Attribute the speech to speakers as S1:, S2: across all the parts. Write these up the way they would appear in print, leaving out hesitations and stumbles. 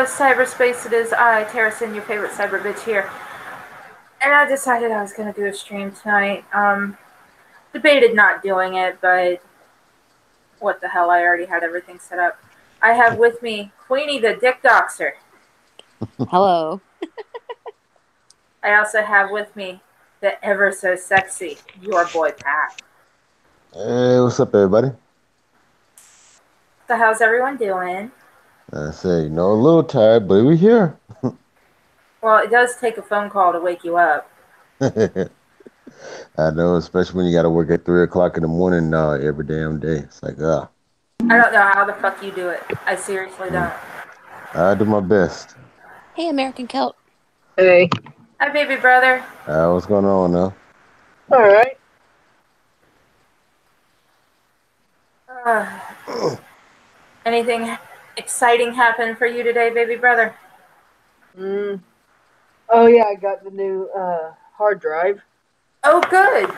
S1: cyberspace, it is I, Terracin, your favorite cyber bitch here. And I decided I was going to do a stream tonight. Debated not doing it, but what the hell, I already had everything set up. I have with me Queenie the Dick Doxer.
S2: Hello.
S1: I also have with me the ever so sexy, your boy Pat.
S3: Hey, what's up, everybody?
S1: So how's everyone doing?
S3: I say, a little tired, but we're here.
S1: Well, it does take a phone call to wake you up.
S3: I know, especially when you got to work at 3 o'clock in the morning every damn day. It's like,
S1: I don't know how the fuck you do it. I seriously don't.
S3: I do my best.
S2: Hey, American Celt.
S4: Hey.
S1: Hi, baby brother.
S3: What's going on now?
S4: All right.
S1: Anything exciting happen for you today, baby brother?
S4: Oh yeah, I got the new hard drive.
S1: Oh, good.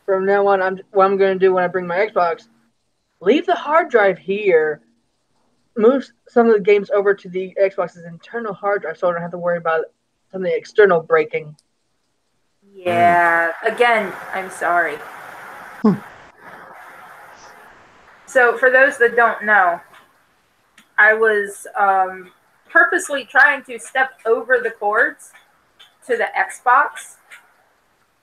S4: From now on, what I'm going to do when I bring my Xbox, leave the hard drive here, move some of the games over to the Xbox's internal hard drive, so I don't have to worry about something external breaking.
S1: Yeah. Again, I'm sorry. So, for those that don't know, I was purposely trying to step over the cords to the Xbox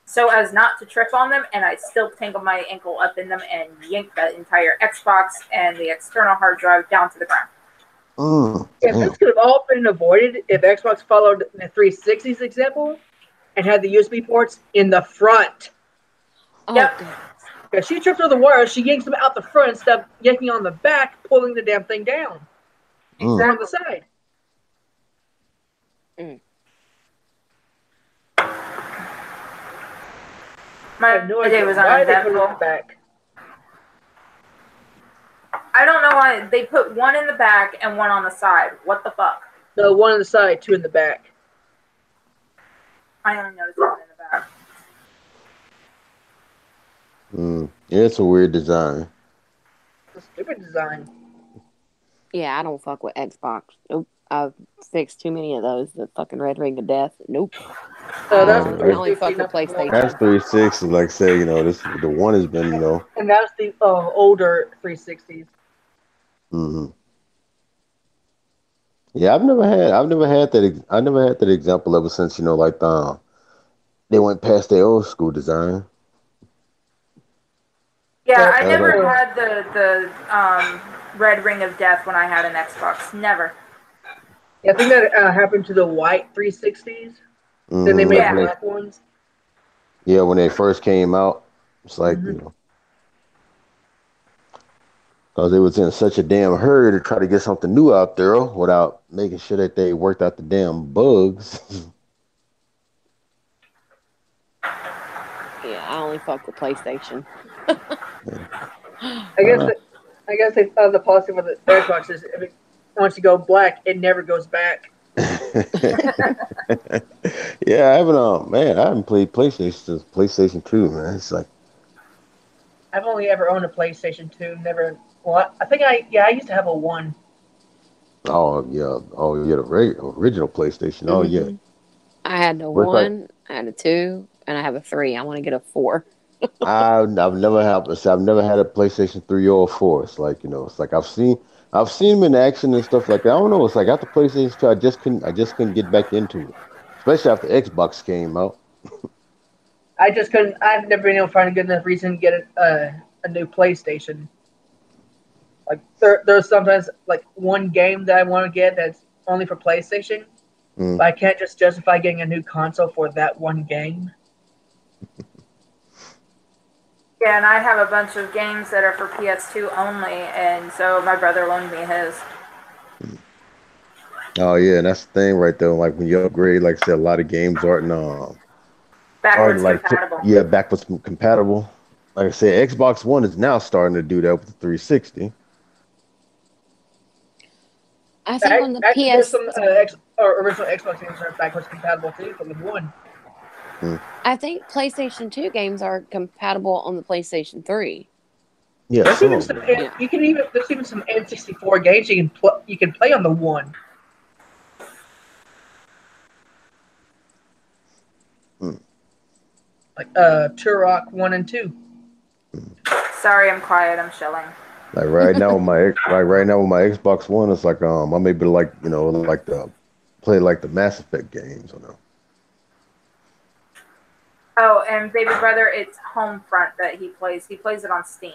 S1: so as not to trip on them, and I still tangled my ankle up in them and yanked the entire Xbox and the external hard drive down to the ground.
S4: Yeah, this could have all been avoided if Xbox followed the 360's example and had the USB ports in the front.
S1: Yep.
S4: If she trips over the wires, she yanks them out the front instead of yanking on the back, pulling the damn thing down. Exactly. On the side.
S1: My day was uneventful.
S4: Back.
S1: I don't know why they put one in the back and one on the side. What the fuck?
S4: No, one on the side, two in the back.
S1: I only noticed one in the back.
S3: Yeah, it's a weird design.
S4: It's a stupid design.
S2: Yeah, I don't fuck with Xbox. Nope. I've fixed too many of those. The fucking red ring of death. Nope.
S4: That's
S2: I only fuck with PlayStation.
S3: That's 360. Like say, the one has been,
S4: And that's the older 360s.
S3: Yeah, I've never had that example ever since, they went past their old school design.
S1: Yeah, I never had the red ring of death when I had an Xbox. Never.
S4: Yeah, I think that happened to the white 360s. Then they made black ones.
S3: Yeah, when they first came out, it's like, because they was in such a damn hurry to try to get something new out there without making sure that they worked out the damn bugs.
S2: Yeah, I only fuck with PlayStation.
S4: I guess they thought the policy with the Xbox is once you go black, it never goes back.
S3: Yeah, I haven't played PlayStation since PlayStation 2, man. It's like
S4: I've only ever owned a PlayStation 2. Never. Well, I used to have a 1.
S3: Oh yeah, the original PlayStation. Oh yeah.
S2: I had a 1, I had a 2, and I have a 3. I want to get a 4.
S3: I've never had a PlayStation 3 or 4. It's like, it's like I've seen them in action and stuff like that. I don't know. It's like after PlayStation 2, I just couldn't get back into it, especially after Xbox came out.
S4: I just couldn't. I've never been able to find a good enough reason to get a new PlayStation. Like there's sometimes like one game that I want to get that's only for PlayStation, but I can't just justify getting a new console for that one game.
S1: Yeah, and I have a bunch of games that are for PS2 only, and so my brother loaned me his.
S3: Oh yeah, and that's the thing right there. Like when you upgrade, like I said, a lot of games aren't
S1: backwards compatible.
S3: Yeah, backwards compatible. Like I said, Xbox One is now starting to do that with the 360.
S2: I think on the PS,
S4: some original Xbox games are backwards compatible too from the one.
S2: I think PlayStation 2 games are compatible on the PlayStation 3.
S3: Yeah,
S4: There's
S3: some
S4: even
S3: of
S4: some
S3: them.
S2: Yeah.
S4: there's even some N64 games you can play on the one,
S3: Mm,
S4: like Turok 1 and 2.
S3: mm.
S1: Sorry, I'm quiet. I'm shelling.
S3: Right now with my Xbox One, it's like I'm able to like like the play like the Mass Effect games.
S1: Oh, and baby brother, it's Homefront that he plays. He plays it on Steam.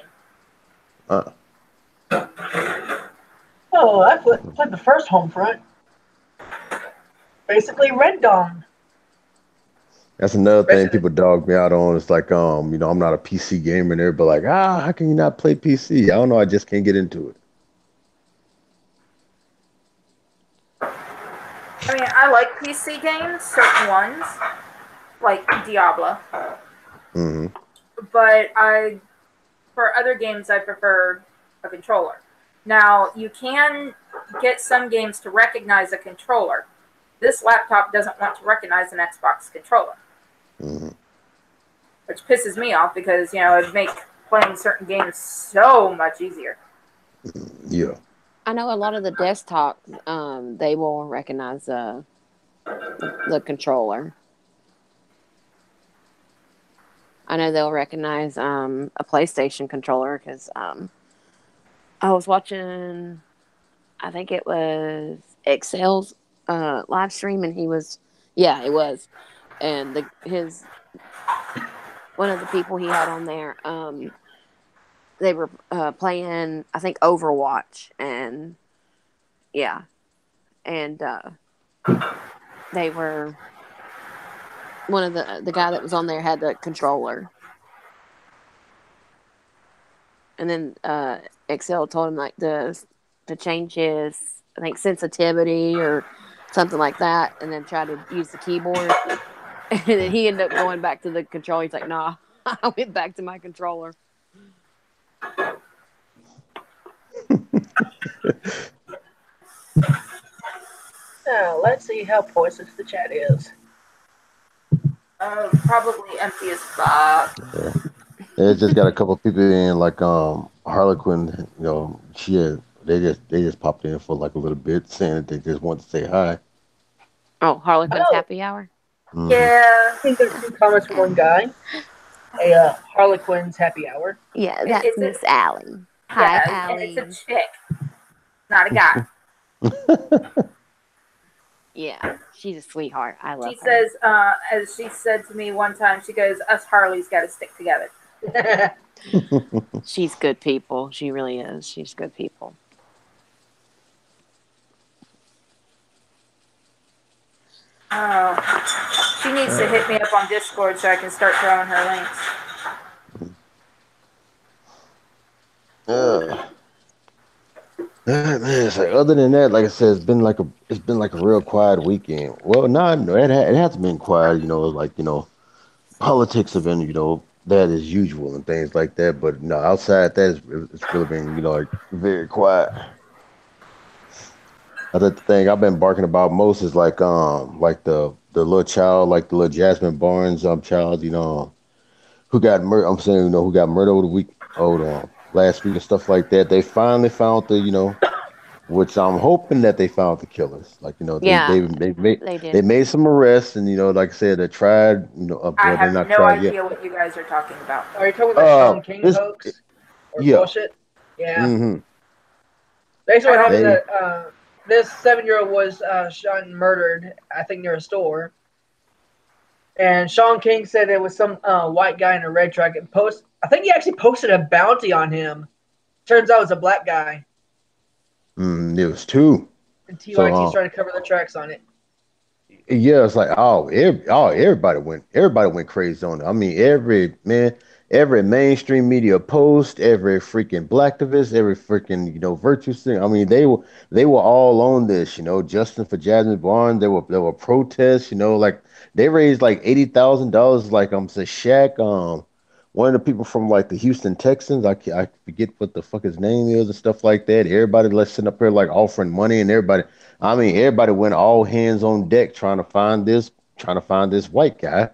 S3: Uh,
S4: Oh, I played the first Homefront, basically Red Dawn.
S3: that's another thing
S4: Resident.
S3: people dog me out on. It's like I'm not a PC gamer, and everybody like, how can you not play PC? I don't know, I just can't get into it.
S1: I mean, I like PC games, certain ones, like Diablo,
S3: Hmm.
S1: but for other games, I prefer a controller. Now, you can get some games to recognize a controller. This laptop doesn't want to recognize an Xbox controller,
S3: Hmm.
S1: which pisses me off because, it'd make playing certain games so much easier.
S3: Yeah.
S2: I know a lot of the desktops, they will recognize the controller. I know they'll recognize a PlayStation controller because I was watching, I think it was Excel's live stream, and he was, yeah, it was, and his one of the people he had on there, they were playing, I think, Overwatch, and yeah, and they were one of the guy that was on there had the controller, and then Excel told him like to change his, I think, sensitivity or something like that, and then try to use the keyboard, and then he ended up going back to the controller. He's like, "Nah, I went back to my controller."
S4: Now let's see how poisonous the chat is.
S1: Probably empty as fuck.
S3: Yeah. It just got a couple people in, like Harlequin. They just popped in for like a little bit, saying that they just want to say hi.
S2: Oh, Harlequin's
S4: Oh,
S2: happy hour.
S3: Hmm.
S1: Yeah,
S4: I think there's two comments from one guy. A Harlequin's happy hour.
S2: Yeah, that's
S1: it's a
S2: Miss Allie. Hi,
S1: yeah, and it's a
S2: Allie.
S1: chick, not a guy.
S2: Yeah, she's a sweetheart. I
S1: She
S2: love her.
S1: says, as she said to me one time, she goes, "Us Harleys got to stick together."
S2: She's good people. She really is. She's good people.
S1: Oh, she needs to hit me up on Discord so I can start throwing her links.
S3: Yeah. Yeah, man, it's like other than that, like I said, it's been like a real quiet weekend. Well, no, it hasn't been quiet. Like politics have been that as usual and things like that. But no, outside that, it's really been like very quiet. I think the thing I've been barking about most is like the little child, like the little Jasmine Barnes child, who got murdered. I'm saying who got murdered over last week and stuff like that. They finally found which I'm hoping that they found the killers. Like they
S2: Yeah,
S3: they they made
S2: they
S3: they
S2: did.
S3: made some arrests, and like I said, they tried.
S1: I
S3: Well, they're
S1: have
S3: not
S1: no
S3: tried yet.
S1: idea what you guys are talking about.
S4: Are you talking about Sean King
S3: This
S4: hoax or
S3: Yeah.
S4: bullshit? Yeah.
S3: Mm-hmm.
S4: Basically,
S1: I
S4: what
S1: don't.
S4: happened
S3: They
S4: that this 7-year-old was shot and murdered, I think, near a store. And Sean King said it was some white guy in a red truck and post. I think he actually posted a bounty on him. Turns out it was a black guy,
S3: it was two.
S4: and
S3: So
S4: TYT's trying to cover the tracks on it.
S3: yeah, it's like everybody went crazy on it. I mean, every mainstream media post, every freaking blacktivist, every freaking virtue thing. I mean, they were all on this. Justin for Jasmine Barnes. There were protests. Like they raised like $80,000. Like say Shaq. One of the people from like the Houston Texans. I forget what the fuck his name is and stuff like that. Everybody let's sitting up here like offering money, and everybody went all hands on deck trying to find this white guy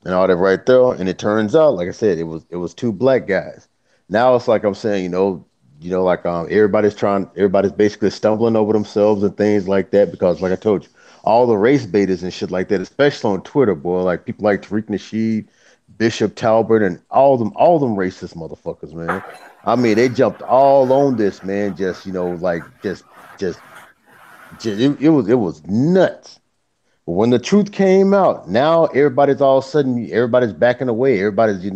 S3: and all that right there. And it turns out, like I said, it was two black guys. now it's like I'm saying, like everybody's basically stumbling over themselves and things like that because, like I told you, all the race betas and shit like that, especially on Twitter, boy, like people like Tariq Nasheed, Bishop Talbert, and all them racist motherfuckers, man. I mean, they jumped all on this, man. Just just, it was nuts. But when the truth came out, now everybody's backing away. Everybody's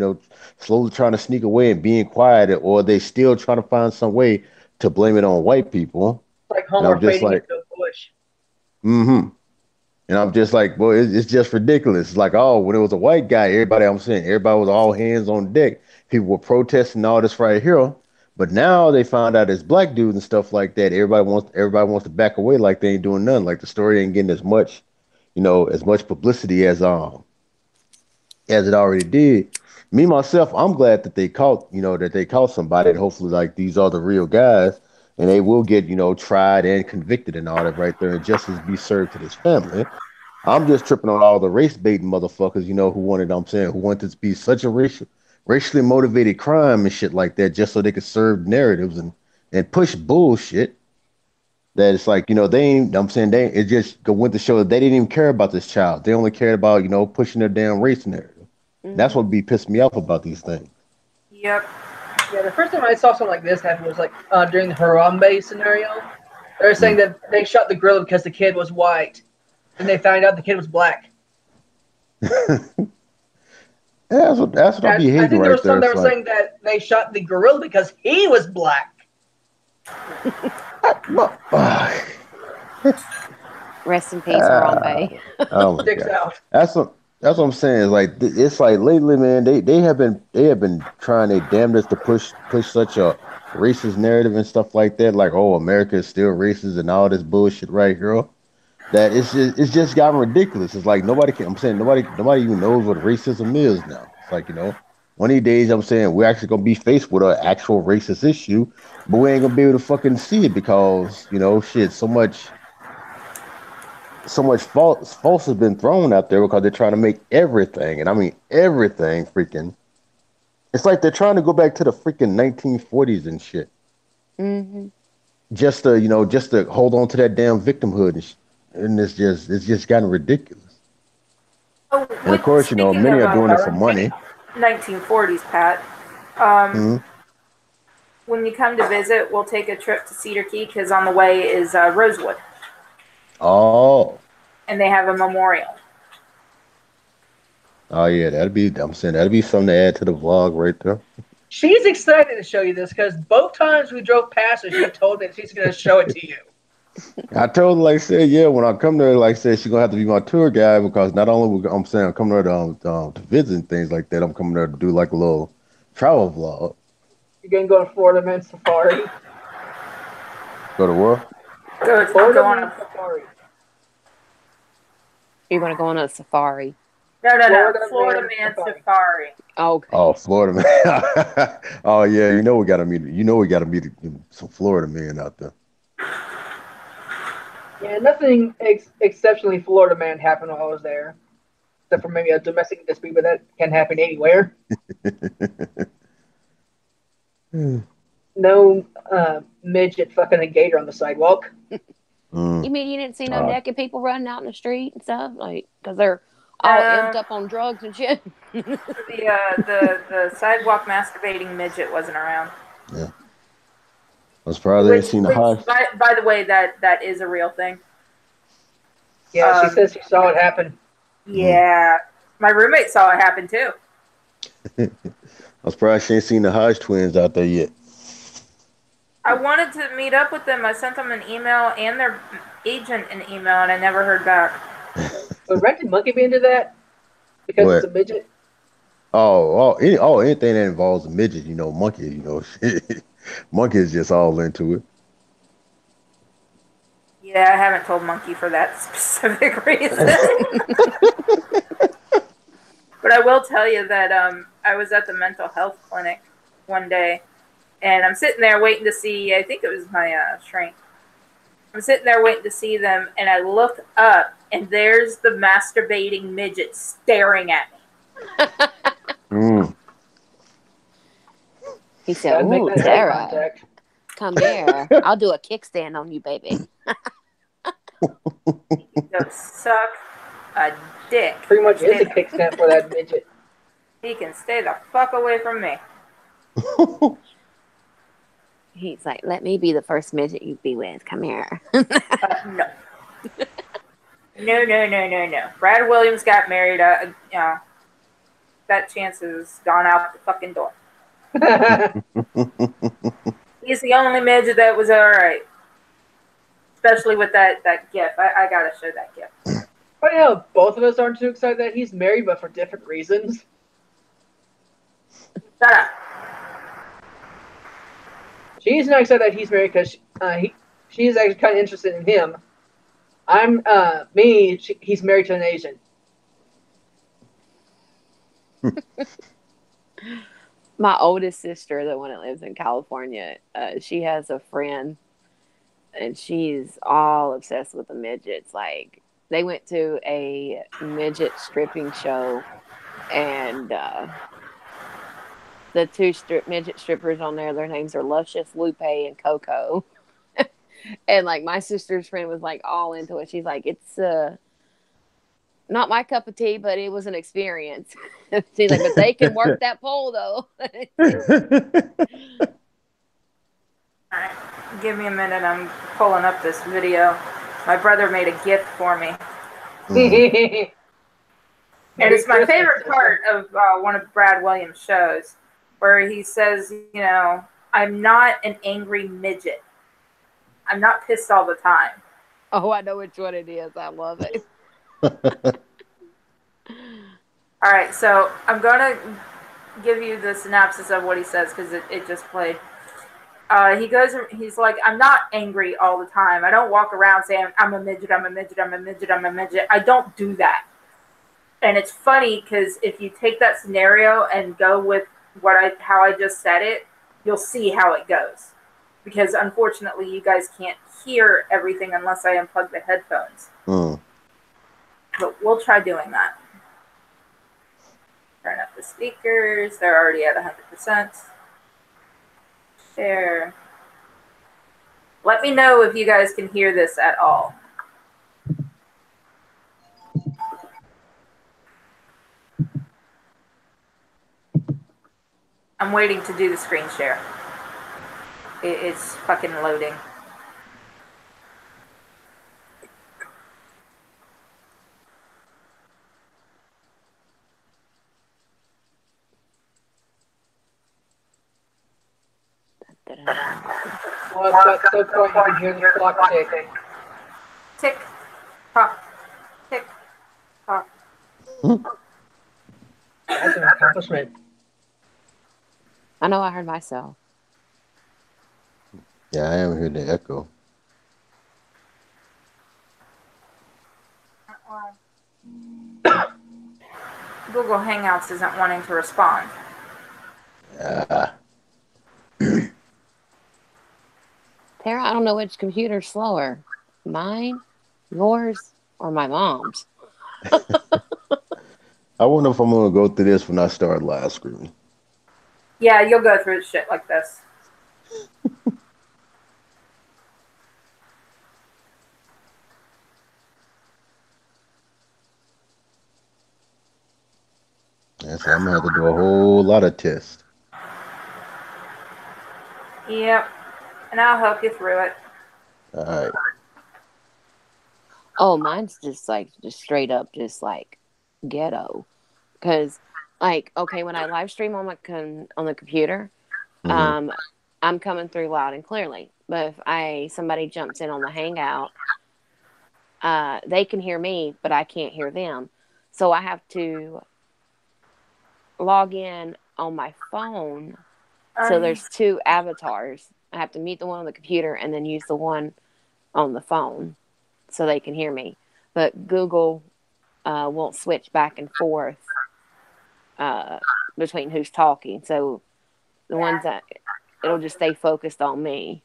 S3: slowly trying to sneak away and being quiet, or they still trying to find some way to blame it on white people.
S4: Like
S3: And
S4: Homer
S3: I'm just
S4: fading
S3: like,
S4: into a bush.
S3: mm-hmm. And I'm just like, well, it's just ridiculous. It's like, oh, when it was a white guy, everybody was all hands on deck. People were protesting all this right here. But now they found out it's black dudes and stuff like that. Everybody wants to back away like they ain't doing nothing. Like the story ain't getting as much publicity as it already did. Me myself, I'm glad that they caught somebody, and hopefully like these are the real guys, and they will get tried and convicted and all that right there, and justice be served to this family. I'm just tripping on all the race baiting motherfuckers, who wanted this to be such a racially motivated crime and shit like that, just so they could serve narratives and push bullshit. That it's like, they ain't, I'm saying it just went to show that they didn't even care about this child. They only cared about, pushing their damn race narrative. That's what
S2: Mm-hmm.
S3: be pissing me off about these things.
S1: Yep.
S4: Yeah, the first time I saw something like this happen was like during the Harambe scenario. They were saying
S3: Mm.
S4: that they shot the gorilla because the kid was white, and they found out the kid was black.
S3: That's what I
S4: And
S3: be
S4: I
S3: hating
S4: think there
S3: right
S4: was
S3: there.
S4: some that
S3: It's
S4: were
S3: like,
S4: saying that they shot the gorilla because he was black.
S3: well,
S2: Rest in peace,
S3: ah,
S2: Harambe.
S3: oh my
S4: Sticks
S3: god,
S4: out.
S3: that's what I'm saying. Is like it's like lately, man. They have been trying their damnedest to push such a racist narrative and stuff like that. Like, oh, America is still racist and all this bullshit right here. That it's just gotten ridiculous. It's like I'm saying nobody even knows what racism is now. It's like, one of these days I'm saying we're actually gonna be faced with an actual racist issue, but we ain't gonna be able to fucking see it because, shit, so much false has been thrown out there because they're trying to make everything, and I mean everything freaking. It's like they're trying to go back to the freaking 1940s and shit.
S2: Mm-hmm.
S3: Just to hold on to that damn victimhood and it's just gotten ridiculous.
S1: Oh,
S3: And of course,
S1: speaking
S3: many
S1: of
S3: are doing it for money.
S1: 1940s, Pat. Um,
S3: Hmm.
S1: when you come to visit, we'll take a trip to Cedar Key because on the way is Rosewood,
S3: Oh,
S1: and they have a memorial.
S3: oh yeah, I'm saying that'd be something to add to the vlog right there.
S4: She's excited to show you this because both times we drove past her, she told me that she's going to show it to you.
S3: I told her, like I said, yeah, when I come there, like I said, she's gonna have to be my tour guide because not only I'm saying I'm coming there to visit and things like that, I'm coming there to do like a little travel vlog.
S4: You're going to go to Florida Man Safari.
S3: Go to where?
S4: Florida
S1: Go on
S4: Man
S1: a
S4: Safari.
S2: You're going to go on a safari.
S1: no.
S4: Florida
S1: Florida
S4: Man
S1: Man
S4: Safari.
S1: Safari.
S2: Okay.
S3: Oh, Florida man. Oh yeah, we gotta meet some Florida men out there.
S4: Yeah, nothing exceptionally Florida Man happened while I was there. Except for maybe a domestic dispute, but that can happen anywhere. No midget fucking a gator on the sidewalk.
S2: You
S3: Mm.
S2: mean you didn't see no
S3: Uh,
S2: naked people running out in the street and stuff? Like, because they're all amped
S1: No,
S2: up on drugs and shit?
S1: the sidewalk masturbating midget wasn't around.
S3: yeah. I'm surprised they ain't
S1: Which
S3: seen the
S1: which
S3: high.
S1: by the way, that is a real thing.
S4: Yeah, she
S1: Um,
S4: says she saw it happen.
S3: Mm.
S1: yeah, my roommate saw it happen too.
S3: I'm surprised she ain't seen the Hodge twins out there yet.
S1: I wanted to meet up with them. I sent them an email and their agent an email, and I never heard back.
S4: Would Rented Monkey be into that? Because it's a
S3: What?
S4: midget?
S3: Anything that involves a midget, monkey, monkey is just all into it.
S1: Yeah, I haven't told Monkey for that specific reason. But I will tell you that I was at the mental health clinic one day, and I'm sitting there waiting to see. I think it was my shrink. I'm sitting there waiting to see them, and I look up, and there's the masturbating midget staring at me.
S3: Mm.
S2: He said,
S4: Gotta make
S2: "Ooh,
S4: that eye
S2: Tara,
S4: contact.
S2: come here. I'll do a kickstand on you, baby."
S1: Go suck a dick.
S4: Pretty much is
S1: Stay
S4: a
S1: the,
S4: kickstand for that midget.
S1: he can stay the fuck away from me.
S2: He's like, "Let me be the first midget you be with. Come here."
S1: No. No. Brad Williams got married. That chance has gone out the fucking door. He's the only midget that was all right. Especially with that gif. I gotta show that gif.
S4: Funny how both of us aren't too excited that he's married, but for different reasons.
S1: Shut up.
S4: She's not excited that he's married because she's actually kind of interested in him. He's married to an Asian.
S2: My oldest sister, the one that lives in California, she has a friend, and she's all obsessed with the midgets. Like, they went to a midget stripping show, and the two midget strippers on there, their names are Luscious, Lupe, and Coco. And like, my sister's friend was like all into it. She's like, "It's not my cup of tea, but it was an experience." She's like, "But they can work that pole though."
S1: All right. Give me a minute. I'm pulling up this video. My brother made a gift for me.
S3: Mhm.
S1: And it's my favorite part of one of Brad Williams' shows, where he says, "I'm not an angry midget. I'm not pissed all the time."
S2: Oh, I know which one it is. I love it.
S1: All right, so I'm going to give you the synopsis of what he says because it just played. He's like, "I'm not angry all the time. I don't walk around saying, I'm a midget, I'm a midget, I'm a midget, I'm a midget. I don't do that." And it's funny because if you take that scenario and go with how I just said it, you'll see how it goes. Because unfortunately, you guys can't hear everything unless I unplug the headphones. But we'll try doing that. Turn up the speakers. They're already at 100%. Share. Let me know if you guys can hear this at all. I'm waiting to do the screen share. It's fucking loading.
S4: Well, at some point you can hear the clock tick.
S1: Tick, tock, tick, tock.
S4: That's an accomplishment.
S2: I know I heard myself.
S3: Yeah, I am hearing the echo.
S1: Google Hangouts isn't wanting to respond.
S2: Tara, I don't know which computer's slower. Mine, yours, or my mom's.
S3: I wonder if I'm gonna go through this when I start live streaming.
S1: Yeah, you'll go through shit like this.
S3: Yes, I'm gonna have to do a whole lot of tests.
S1: Yep. And I'll help you through it.
S3: All right.
S2: Oh, mine's just straight up, just like ghetto. Because, like, okay, when I live stream on on the computer,
S3: Mhm.
S2: I'm coming through loud and clearly. But if somebody jumps in on the Hangout, they can hear me, but I can't hear them. So I have to log in on my phone. So there's two avatars. I have to mute the one on the computer and then use the one on the phone so they can hear me. But Google won't switch back and forth between who's talking. So the ones that it'll just stay focused on me.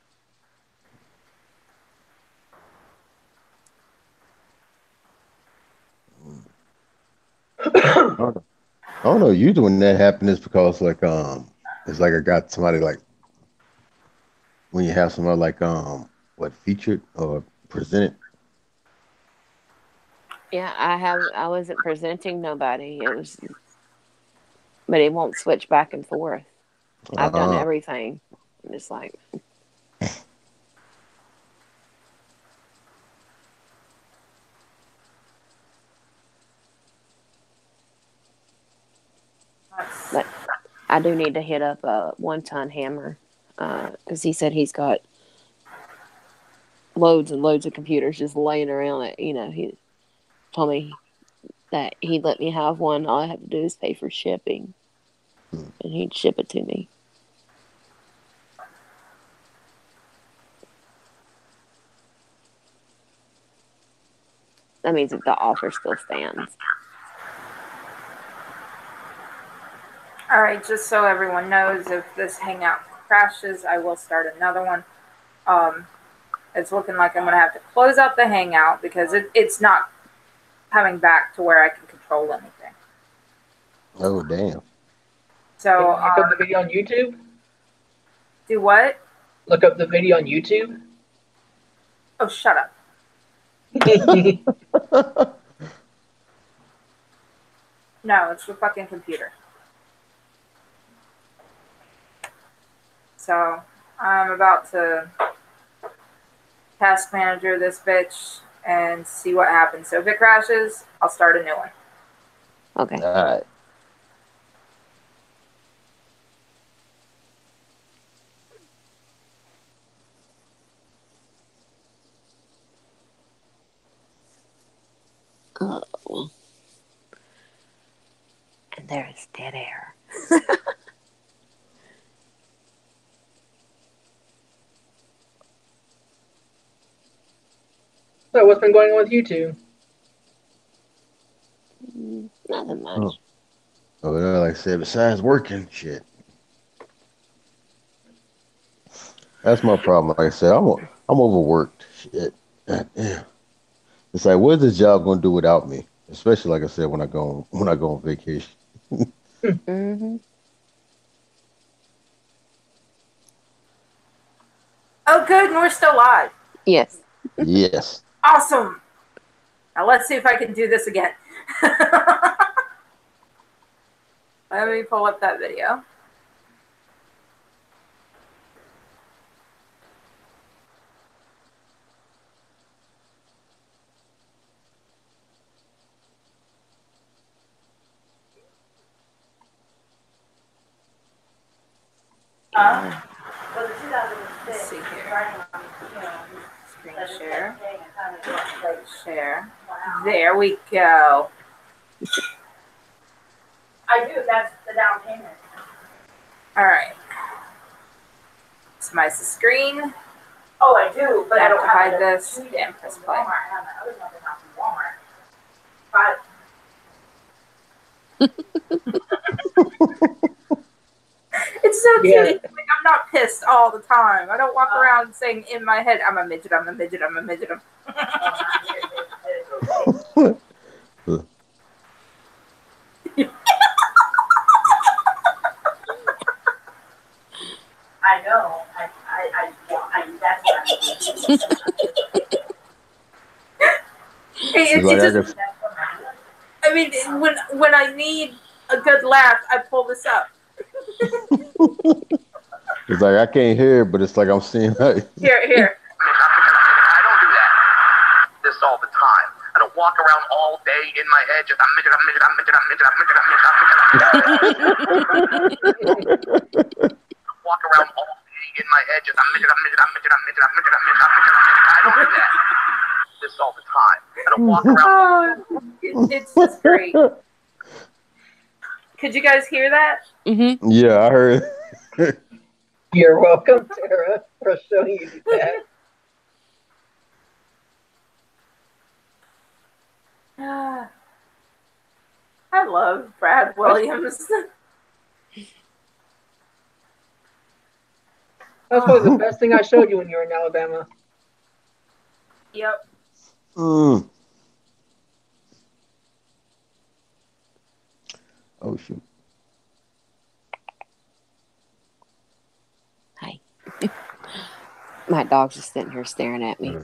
S3: I don't know. Usually when that happens, it's because like It's like I got somebody like when you have somebody like what featured or presented.
S2: Yeah, I wasn't presenting nobody. It was, but it won't switch back and forth. I've done
S3: Uh
S2: everything. I'm just like,
S1: That's,
S2: but I do need to hit up a 1-ton hammer because he said he's got loads and loads of computers just laying around. That he told me that he'd let me have one. All I have to do is pay for shipping, and he'd ship it to me. That means if the offer still stands.
S1: all right, just so everyone knows, if this hangout crashes, I will start another one. Um, it's looking like I'm going to have to close out the hangout because it's not coming back to where I can control anything.
S3: oh damn.
S1: So,
S4: Can you look up the video on YouTube?
S1: do what?
S4: Look up the video on YouTube.
S1: Oh, shut up. No, it's the fucking computer. So, I'm about to task manager this bitch and see what happens. So, if it crashes, I'll start a new one.
S2: Okay.
S3: All right.
S2: Oh, and there is dead air.
S4: So what's been going on with you two?
S2: Nothing
S3: Oh,
S2: much.
S3: well, like I said, besides working, shit. That's my problem. Like I said, I'm overworked. Shit. God damn. It's like, what's this job gonna do without me? Especially like I said, when I go on vacation.
S2: Mm-hmm.
S1: Oh, good, and we're still live.
S2: Yes.
S3: Yes.
S1: Awesome. Now, let's see if I can do this again. Let me pull up that video. Let's see here. Screen share. Share. There we go. I do. That's the down payment. All right. Maximize the screen. Oh, I do, but I don't hide this. Yeah, press play. It's so cute.
S4: Yeah.
S1: It's like I'm not pissed all the time. I don't walk around saying in my head, I'm a midget, I'm a midget, I'm a midget. I know. That's what
S3: It's like I
S1: just, I mean, when I need a good laugh, I pull this up.
S3: it's like I can't hear, but it's like I'm seeing.
S1: Here.
S5: I don't do that. This all the time. I don't walk around all day in my head just I'm midget, I'm midget, I'm midget, I'm midget, I'm midget, I'm midget, I'm midget. Walk around all day in my head just I'm midget, I'm midget, I'm midget, I'm midget, I'm midget, I'm midget, I'm midget, I'm midget. I don't do that. This all the time. I don't walk around.
S1: It's just great. Could you guys hear that?
S2: Mm-hmm.
S3: Yeah, I heard.
S4: You're welcome, Tara, for showing you that.
S1: I love Brad Williams.
S4: That's probably the best thing I showed you when you were in Alabama.
S1: Yep.
S3: Mm. Oh shoot.
S2: My dog's just sitting here staring at me.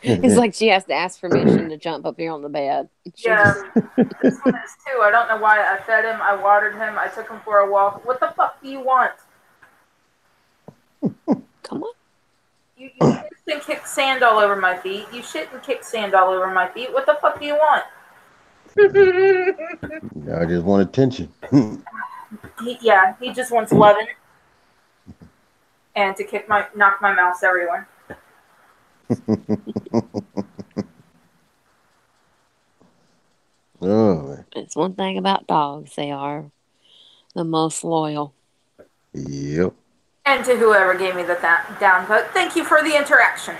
S2: It's like she has to ask permission to jump up here on the bed. She
S1: Yeah,
S2: just,
S1: this one is too. I don't know why. I fed him, I watered him, I took him for a walk. What the fuck do you want?
S2: come on.
S1: You pissed and kicked sand all over my feet. You shit and kicked sand all over my feet. What the fuck do you want?
S3: I just want attention.
S1: He just wants loving and to knock my mouse everywhere.
S3: Oh man.
S2: It's one thing about dogs. They are the most loyal.
S3: Yep.
S1: And to whoever gave me the down vote, thank you for the interaction.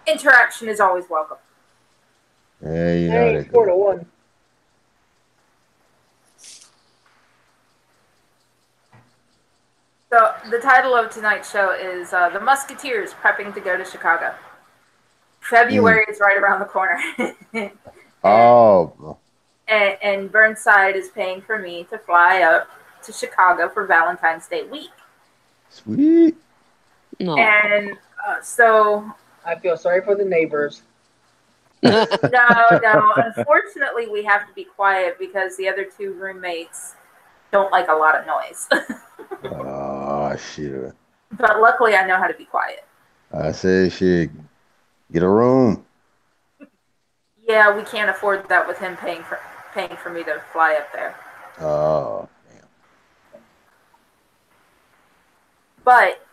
S1: Interaction is always welcome.
S3: Yeah, you know
S4: Hey,
S3: that
S4: 4-1.
S1: So the title of tonight's show is The Musketeers Prepping to Go to Chicago. February is right around the corner. And Burnside is paying for me to fly up to Chicago for Valentine's Day week.
S3: Sweet.
S2: No.
S1: And so...
S4: I feel sorry for the neighbors.
S1: No. Unfortunately, we have to be quiet because the other two roommates don't like a lot of noise.
S3: Oh, shit.
S1: But luckily, I know how to be quiet.
S3: I say, shit, get a room.
S1: Yeah, we can't afford that with him paying for me to fly up there.
S3: Oh, damn.
S1: But,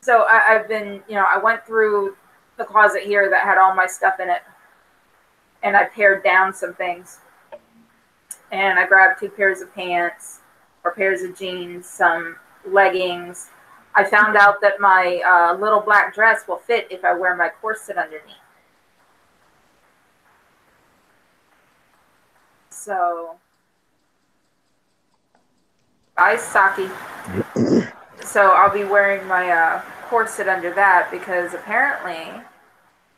S1: so I've been, I went through the closet here that had all my stuff in it. And I pared down some things. And I grabbed 2 pairs of pants, or pairs of jeans, some leggings. I found out that my little black dress will fit if I wear my corset underneath. So, bye, Saki. So I'll be wearing my corset under that because apparently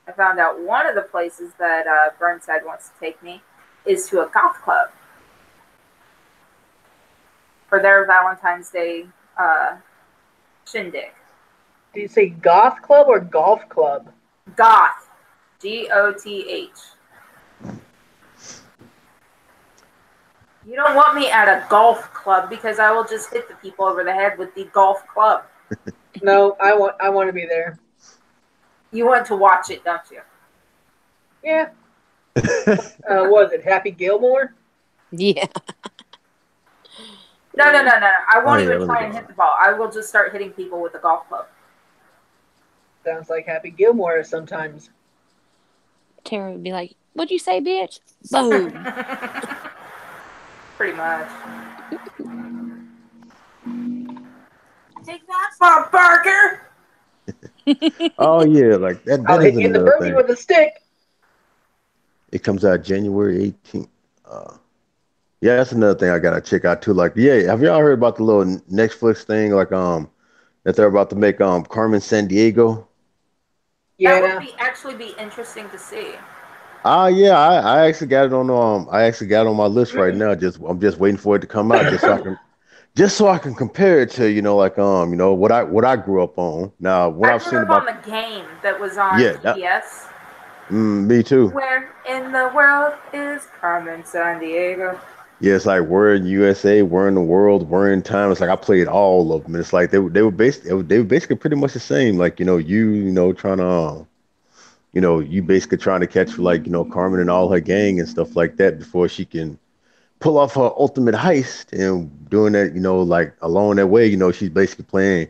S1: I found out one of the places that Burnside wants to take me is to a goth club for their Valentine's Day shindig.
S4: Do you say goth club or golf club?
S1: Goth. Goth. You don't want me at a golf club because I will just hit the people over the head with the golf club.
S4: No, I want to be there.
S1: You want to watch it, don't you?
S4: Yeah. Was it Happy Gilmore?
S2: Yeah.
S1: No. I won't even
S3: let me
S1: try and
S3: go.
S1: hit the ball. I will just start hitting people with the golf club.
S4: Sounds like Happy Gilmore sometimes.
S2: Tara would be like, "What'd you say, bitch?" Boom.
S1: Pretty much. Take that, Bob Barker!
S3: Oh, yeah, like that
S4: I'll
S3: is
S4: hit you in the
S3: another
S4: burpee
S3: thing.
S4: with a stick.
S3: It comes out January 18th. Yeah, that's another thing I gotta check out too. Like, yeah, have y'all heard about the little Netflix thing? Like, that they're about to make Carmen San Diego.
S1: That
S4: Yeah.
S1: would actually be interesting to see.
S3: Yeah, I actually got it on my list right now. I'm just waiting for it to come out just so I can compare it to what I grew up on. Now, what
S1: I
S3: I've
S1: grew
S3: seen
S1: up on
S3: about
S1: the game that was on PBS.
S3: me too.
S1: Where in the world is Carmen San Diego?
S3: Yeah, it's like we're in USA, we're in the world, we're in time. It's like I played all of them. And it's like they were basically pretty much the same. Like trying to you basically trying to catch Carmen and all her gang and stuff like that before she can pull off her ultimate heist. And doing that, like along that way, she's basically playing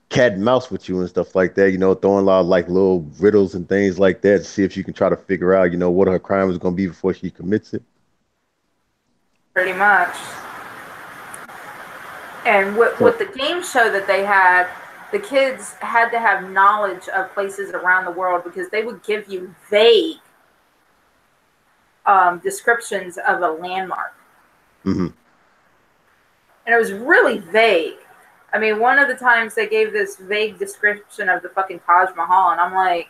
S3: cat and mouse with you and stuff like that. Throwing a lot of like little riddles and things like that to see if you can try to figure out, what her crime is going to be before she commits it.
S1: Pretty much. And with the game show that they had, the kids had to have knowledge of places around the world because they would give you vague descriptions of a landmark.
S3: Mm-hmm.
S1: And it was really vague. I mean, one of the times they gave this vague description of the fucking Taj Mahal, and I'm like,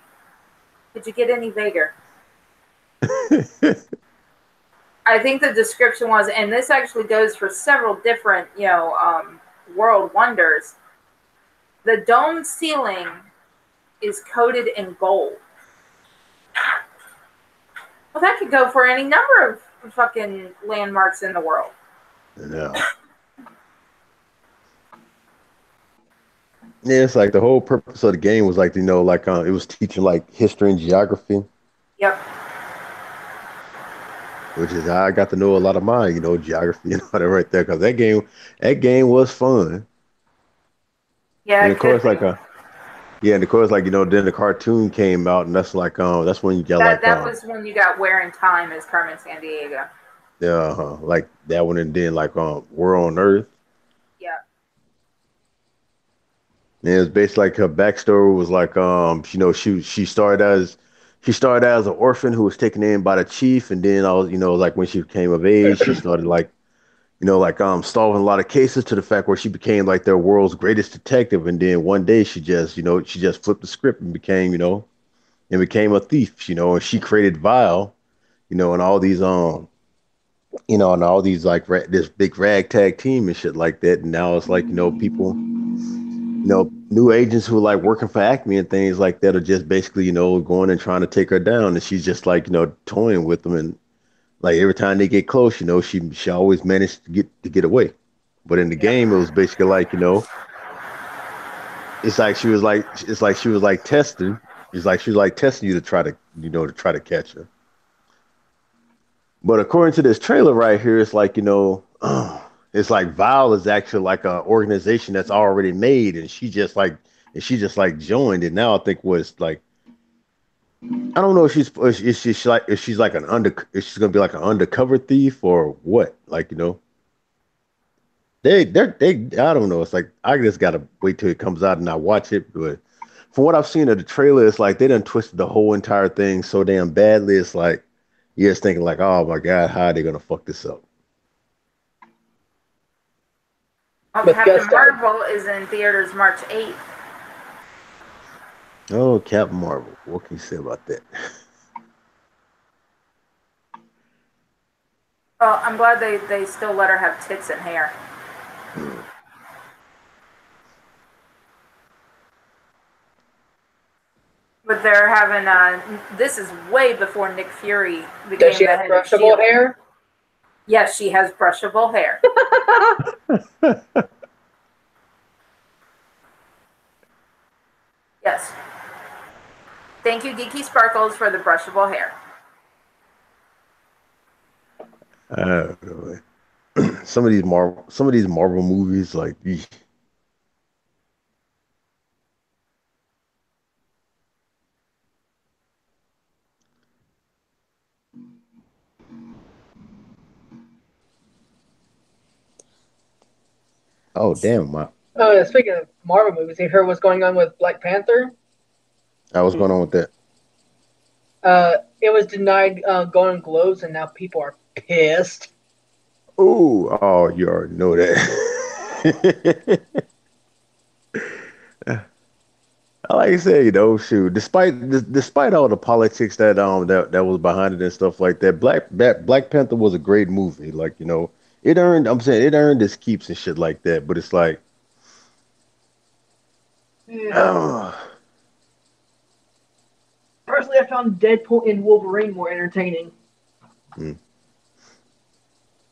S1: did you get any vaguer? I think the description was, and this actually goes for several different, world wonders. The dome ceiling is coated in gold. Well, that could go for any number of fucking landmarks in the world.
S3: Yeah. Yeah, it's like the whole purpose of the game was like, like it was teaching like history and geography,
S1: Yep.
S3: which is how I got to know a lot of mine, geography and all that right there. Because that game was fun.
S1: Yeah,
S3: And
S1: it
S3: of
S1: could
S3: course,
S1: be.
S3: and of course, then the cartoon came out, and that's when you got
S1: That was when you got Where in Time as Carmen Sandiego.
S3: like that one, and then like World on Earth.
S1: Yeah.
S3: And it was basically like her backstory was like she started as an orphan who was taken in by the chief, and then like when she came of age, she started like solving a lot of cases to the fact where she became like their world's greatest detective, and then one day she just flipped the script and became a thief, and she created Vile, and all these like this big ragtag team and shit like that, and now it's like people, new agents who are like working for Acme and things like that are just basically going and trying to take her down, and she's just like toying with them, and like every time they get close, she always managed to get away. But in the game, it was basically like it's like she was like testing. It's like she was like testing you to try to catch her. But according to this trailer right here, it's like it's like Vile is actually like an organization that's already made, and she just like joined it. Now I think was like I don't know if she's like if she's gonna be like an undercover thief or what. Like they I don't know. It's like I just gotta wait till it comes out and I watch it. But from what I've seen of the trailer, it's like they done twisted the whole entire thing so damn badly. It's like you're just thinking like, oh my god, how are they gonna fuck this up?
S1: Well,
S4: With
S1: Captain
S4: gusto.
S1: Marvel is in theaters March 8th.
S3: Oh, Captain Marvel. What can you say about that?
S1: Well, I'm glad they still let her have tits and hair.
S3: Hmm.
S1: But they're having this is way before Nick Fury
S4: Does
S1: became
S4: she
S1: the
S4: have
S1: head of
S4: brushable
S1: Shield.
S4: hair?
S1: Yes, she has brushable hair. Yes. Thank you, Geeky Sparkles, for the brushable hair.
S3: I don't know. Some of these Marvel movies, like, oh damn,
S4: Oh, yeah, speaking of Marvel movies, you heard what's going on with Black Panther?
S3: what's going on with that?
S4: It was denied Golden Globes, and now people are pissed.
S3: Oh, you already know that. Like I said, shoot. Despite all the politics that was behind it and stuff like that, Black Panther was a great movie. Like it earned. I'm saying it earned its keeps and shit like that. But it's like, oh,
S4: Personally, I found Deadpool and Wolverine more entertaining.
S3: mm.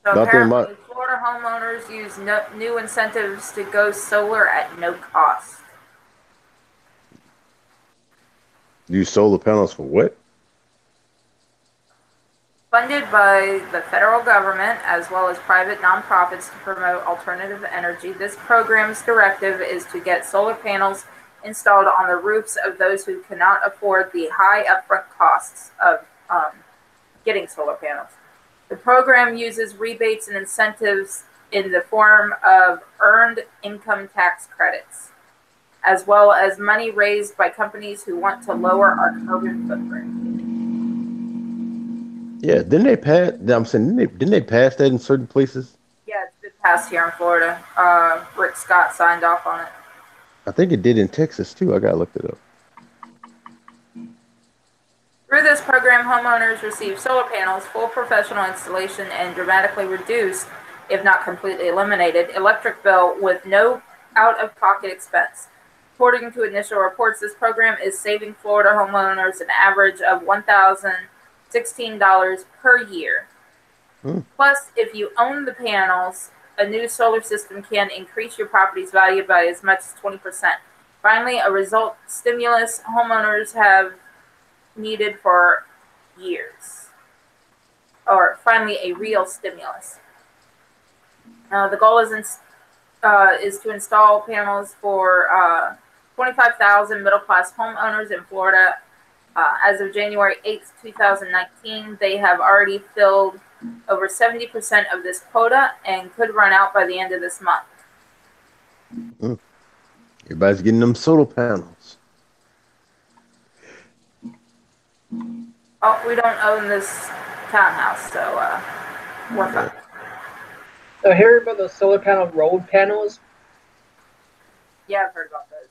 S1: So
S3: Nothing
S1: apparently,
S3: about
S1: Florida homeowners use new incentives to go solar at no cost.
S3: use solar panels for what?
S1: Funded by the federal government as well as private nonprofits to promote alternative energy, this program's directive is to get solar panels installed on the roofs of those who cannot afford the high upfront costs of getting solar panels. The program uses rebates and incentives in the form of earned income tax credits, as well as money raised by companies who want to lower our carbon footprint.
S3: Yeah, didn't they pass? I'm saying didn't they pass that in certain places?
S1: Yeah, it's been passed here in Florida. Rick Scott signed off on it.
S3: I think it did in Texas too. I gotta look it up.
S1: Through this program, homeowners receive solar panels, full professional installation, and dramatically reduced, if not completely eliminated, electric bill with no out-of-pocket expense. According to initial reports, this program is saving Florida homeowners an average of $1,016 per year. Plus, if you own the panels, a new solar system can increase your property's value by as much as 20%. Finally, a result stimulus homeowners have needed for years. Or finally, a real stimulus. The goal is to install panels for 25,000 middle-class homeowners in Florida. As of January 8th, 2019, they have already filled over 70% of this quota and could run out by the end of this month.
S3: Everybody's getting them solar panels.
S1: Oh, we don't own this townhouse, so we're fine.
S4: So hear about those solar panel road panels?
S1: Yeah, I've heard about those.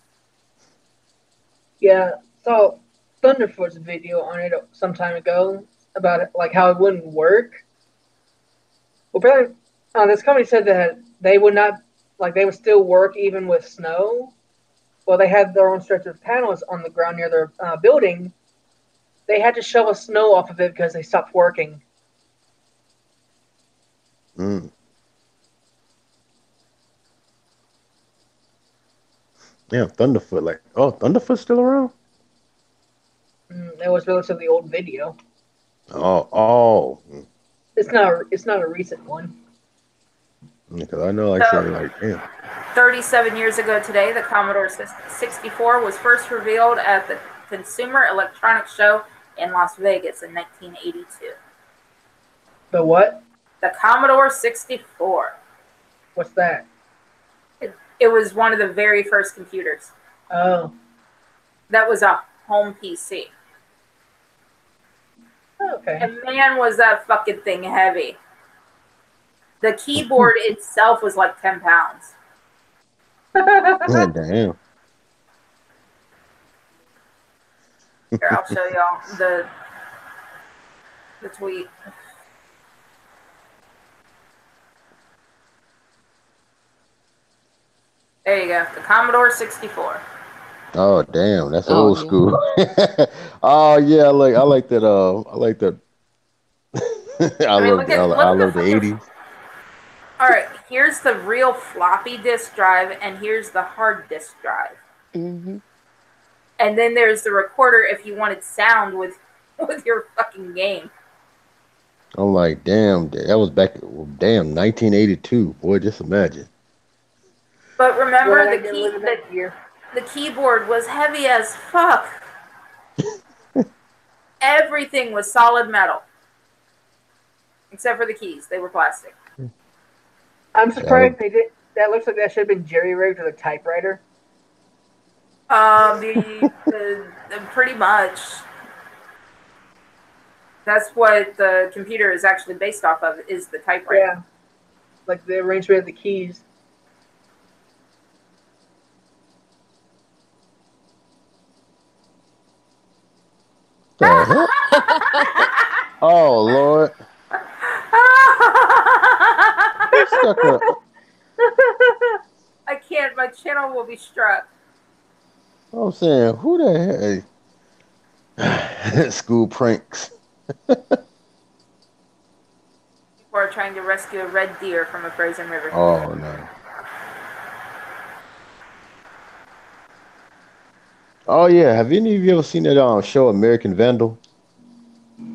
S4: Yeah, so Thunderfoot's video on it some time ago about it, like how it wouldn't work. Well, apparently, this company said that they would not, like they would still work even with snow. Well, they had their own stretch of panels on the ground near their building. They had to shovel snow off of it because they stopped working.
S3: Yeah, Thunderfoot. Thunderfoot's still around?
S4: That was relatively old video.
S3: Oh.
S4: It's not a recent one.
S3: Because I know, damn.
S1: 37 years ago today, the Commodore 64 was first revealed at the Consumer Electronics Show in Las Vegas in 1982.
S4: The what?
S1: The Commodore 64.
S4: What's that?
S1: It was one of the very first computers.
S4: Oh.
S1: That was a home PC.
S4: Okay.
S1: And man, was that fucking thing heavy. The keyboard itself was like 10 pounds.
S3: God damn.
S1: Here, I'll show y'all the tweet. There you go. The Commodore 64.
S3: Oh damn, that's old school. Oh yeah, I like that. I like that. I love the 80s.
S1: All right, here's the real floppy disk drive, and here's the hard disk drive.
S2: Mm-hmm.
S1: And then there's the recorder if you wanted sound with your fucking game.
S3: I'm like, damn, that was back, 1982. Boy, just imagine.
S1: But remember, the keyboard was heavy as fuck. Everything was solid metal. Except for the keys. They were plastic.
S4: I'm surprised they did. That looks like that should have been jerry-rigged with a typewriter.
S1: Pretty much. That's what the computer is actually based off of, is the typewriter.
S4: Yeah. Like the arrangement of the keys.
S3: The hell? Oh Lord.
S1: I can't. My channel will be struck.
S3: I'm saying, who the heck? School pranks.
S1: People are trying to rescue a red deer from a frozen river.
S3: Oh no. Oh yeah, have any of you ever seen that show American Vandal?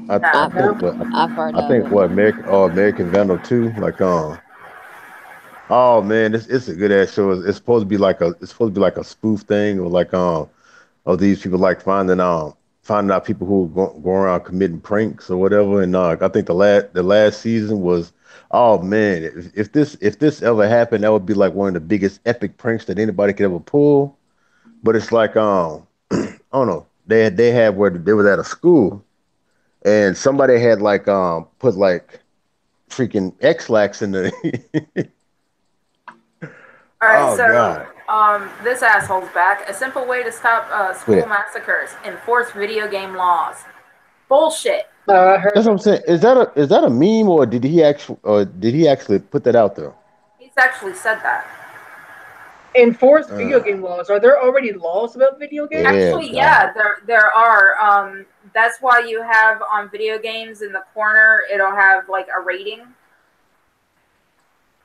S2: I've heard of it.
S3: American Vandal 2, oh man, it's a good ass show. It's supposed to be like a spoof thing, or of these people finding out people who go around committing pranks or whatever. And I think the last season was, oh man, if this ever happened, that would be like one of the biggest epic pranks that anybody could ever pull. But it's I don't know. They had where they was at a school, and somebody had put freaking X-Lax in the.
S1: All right,
S3: God.
S1: This asshole's back. A simple way to stop school massacres: enforce video game laws. Bullshit.
S4: I heard.
S3: That's what I'm saying. Is that a meme, or did he actually put that out there?
S1: He's actually said that.
S4: enforce video game laws. Are there already laws about video games?
S1: Actually, yeah, there are. That's why you have on video games in the corner, it'll have like a rating.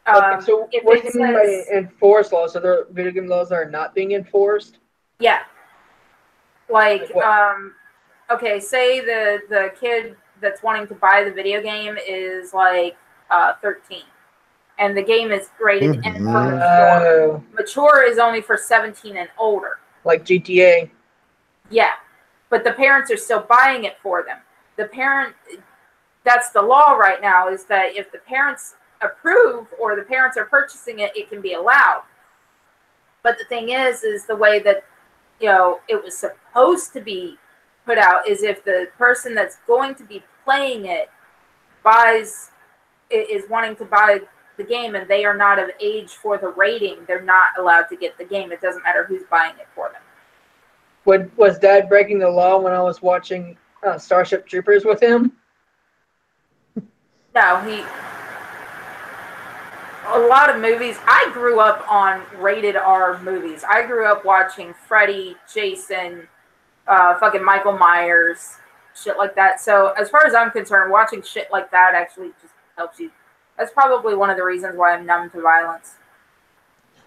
S4: Okay, so
S1: if
S4: what
S1: it
S4: do you mean by
S1: says,
S4: enforce laws? So there are video game laws that are not being enforced?
S1: yeah, like
S4: Like what?
S1: okay, say the kid that's wanting to buy the video game is like 13, and the game is rated N for mature. Mature is only for 17 and older.
S4: Like GTA.
S1: Yeah, but the parents are still buying it for them. That's the law right now, is that if the parents approve or the parents are purchasing it, it can be allowed. But the thing is the way that, it was supposed to be put out is if the person that's going to be playing it is wanting to buy the game and they are not of age for the rating, they're not allowed to get the game. It doesn't matter who's buying it for them.
S4: Was Dad breaking the law when I was watching Starship Troopers with him?
S1: No, a lot of movies. I grew up on rated R movies. I grew up watching Freddy, Jason, fucking Michael Myers, shit like that. So as far as I'm concerned, watching shit like that actually just helps you. That's probably one of the reasons why I'm numb to violence.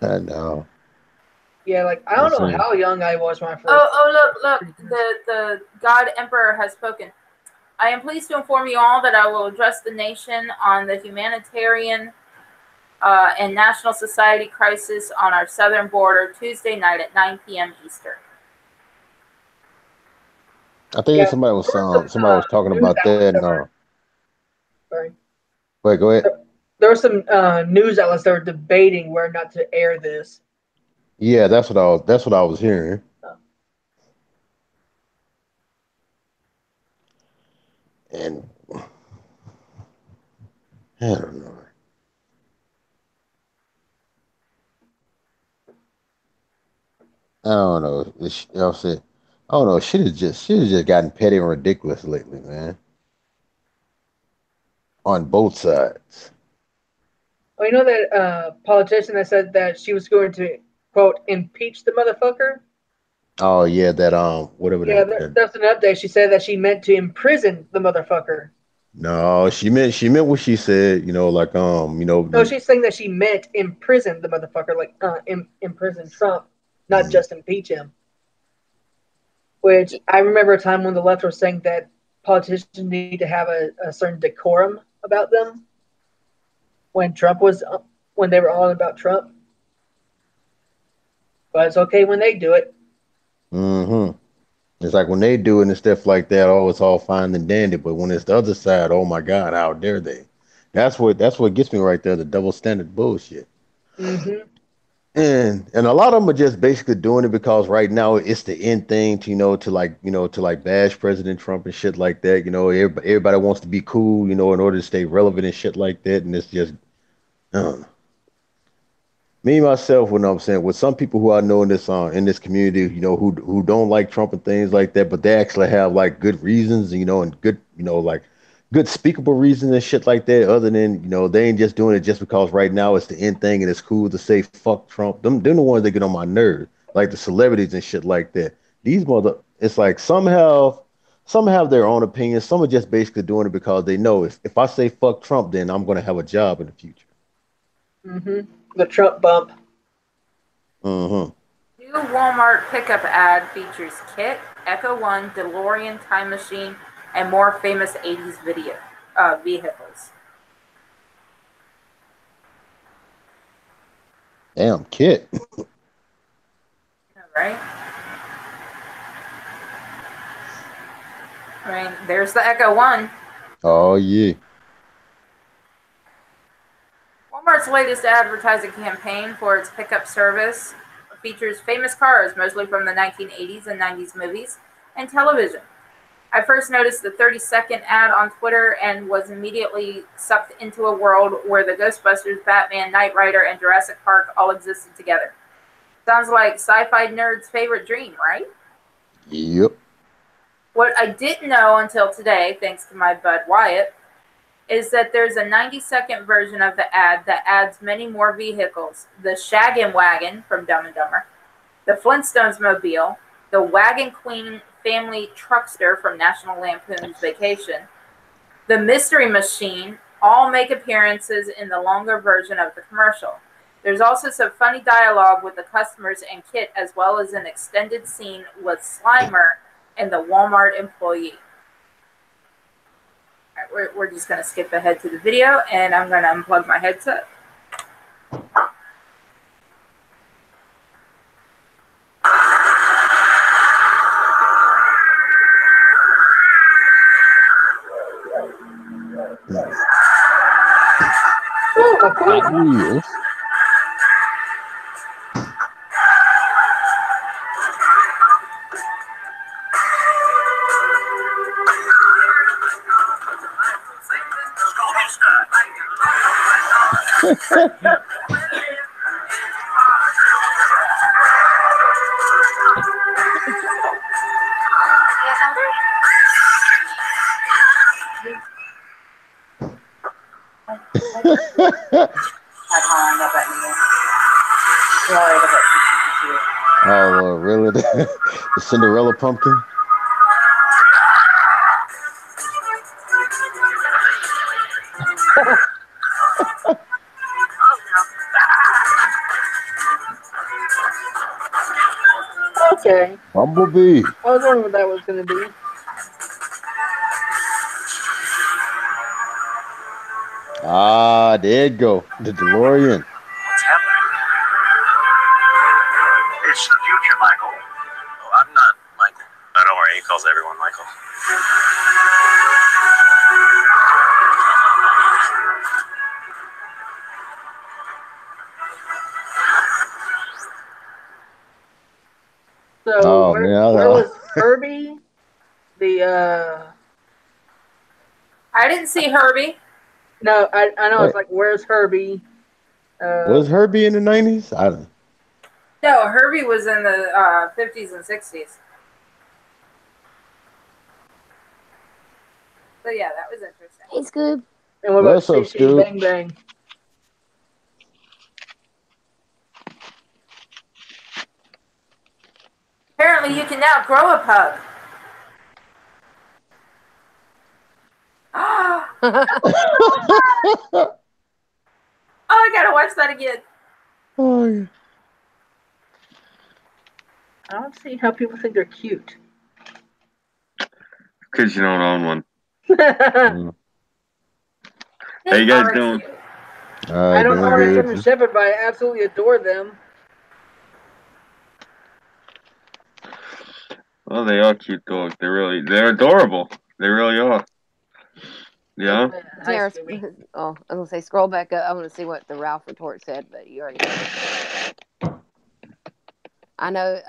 S3: I know.
S4: Yeah, like I don't know how young I was when I first.
S1: Look! The God Emperor has spoken. I am pleased to inform you all that I will address the nation on the humanitarian and national society crisis on our southern border Tuesday night at 9 p.m. Eastern.
S3: I think somebody was talking about that. No.
S4: Sorry.
S3: Wait, go ahead.
S4: There were some news outlets that were debating where not to air this.
S3: Yeah, that's what I was hearing.
S4: Oh.
S3: And I don't know. I don't know. I don't know. Shit has just gotten petty and ridiculous lately, man. On both sides.
S4: Well, you know that politician that said that she was going to, quote, impeach the motherfucker?
S3: Oh yeah, that whatever
S4: Yeah,
S3: that.
S4: that's an update. She said that she meant to imprison the motherfucker.
S3: No, she meant what she said.
S4: No, she's saying that she meant imprison the motherfucker, like imprison Trump, not just impeach him. Which I remember a time when the left was saying that politicians need to have a certain decorum about them. When they were on about Trump, but it's okay when they do it.
S3: Mm-hmm. It's like when they do it and stuff like that, oh, it's all fine and dandy. But when it's the other side, oh my God, how dare they? That's what gets me right there, the double standard bullshit.
S4: Mm-hmm.
S3: And a lot of them are just basically doing it because right now it's the end thing to like bash President Trump and shit like that. Everybody wants to be cool, in order to stay relevant and shit like that. And it's just, I don't know. Me myself, what I'm saying, with some people who I know in this community, who don't like Trump and things like that, but they actually have like good reasons, and good, like good speakable reasons and shit like that. Other than they ain't just doing it just because right now it's the end thing and it's cool to say fuck Trump. They're the ones that get on my nerves, like the celebrities and shit like that. It's like some have their own opinions. Some are just basically doing it because they know if I say fuck Trump, then I'm gonna have a job in the future.
S4: Mm-hmm. The Trump bump.
S3: Mm-hmm.
S1: New Walmart pickup ad features Kit, Echo One, DeLorean time machine, and more famous 80s vehicles.
S3: Damn, Kit.
S1: Right? I mean, there's the Echo One.
S3: Oh yeah.
S1: Walmart's latest advertising campaign for its pickup service features famous cars, mostly from the 1980s and 90s movies, and television. I first noticed the 30-second ad on Twitter and was immediately sucked into a world where the Ghostbusters, Batman, Knight Rider, and Jurassic Park all existed together. Sounds like sci-fi nerd's favorite dream, right?
S3: Yep.
S1: What I didn't know until today, thanks to my bud Wyatt, is that there's a 90-second version of the ad that adds many more vehicles. The Shaggin' Wagon from Dumb and Dumber, the Flintstones Mobile, the Wagon Queen family truckster from National Lampoon's Vacation, the Mystery Machine, all make appearances in the longer version of the commercial. There's also some funny dialogue with the customers and Kit, as well as an extended scene with Slimer and the Walmart employee. All right, we're just going to skip ahead to the video, and I'm going to unplug my headset.
S3: Hot Wheels. Oh Lord, really? The Cinderella pumpkin?
S4: Okay.
S3: Bumblebee.
S4: I was wondering what that was going to be.
S3: Ah, there you go. The DeLorean.
S5: What's happening? It's the future, Michael. Oh, I'm not Michael. Oh, don't worry, he calls everyone Michael.
S4: So
S3: Oh,
S4: where,
S3: man,
S4: where was Herbie?
S1: I didn't see Herbie.
S4: No, I know.
S3: Wait.
S4: It's like, where's Herbie?
S3: Was Herbie in the 90s? I don't know.
S1: No, Herbie was in the 50s and 60s. So yeah, that was interesting.
S2: Hey, Scoob.
S4: And what about
S3: What's up,
S4: CC
S3: Stu?
S4: Bang Bang?
S1: Apparently, you can now grow a pug. Oh, I gotta watch that again.
S3: Oh, yeah.
S4: I don't see how people think they're cute.
S6: Because you don't own one.
S3: Mm.
S6: How you guys
S1: Are
S6: doing?
S1: cute.
S3: All right,
S4: I don't
S3: doing
S4: own a
S3: good.
S4: German Shepherd, but I absolutely adore them.
S6: Well, they are cute dogs. They're adorable. They really are. Yeah.
S4: Hi,
S2: Tara,
S4: Scooby.
S2: oh, I was gonna say scroll back up. I want to see what the Ralph retort said, but you already know. I know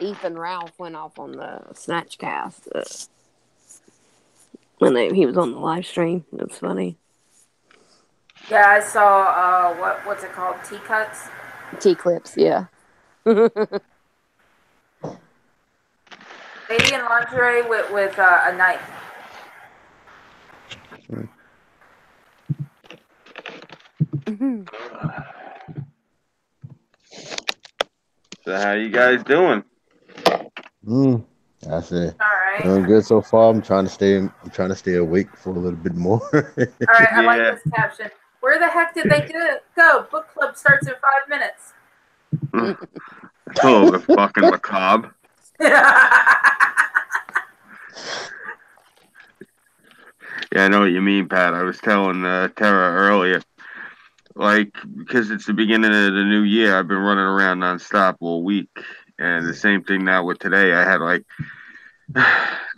S2: Ethan Ralph went off on the Snatchcast when he was on the live stream. It was funny.
S1: Yeah, I saw what's it called? T-cuts.
S2: T-clips, yeah.
S1: Lady in lingerie with a knife.
S6: So how you guys doing?
S3: That's it.
S1: All right.
S3: Doing good so far. I'm trying to stay awake for a little bit more.
S1: All right, I like
S6: Yeah.
S1: this caption. Where the heck did they go? Book club starts in 5 minutes.
S6: It's a little bit fucking macabre. Yeah, I know what you mean, Pat. I was telling Tara earlier, like, because it's the beginning of the new year, I've been running around nonstop all week. And the same thing now with today. I had like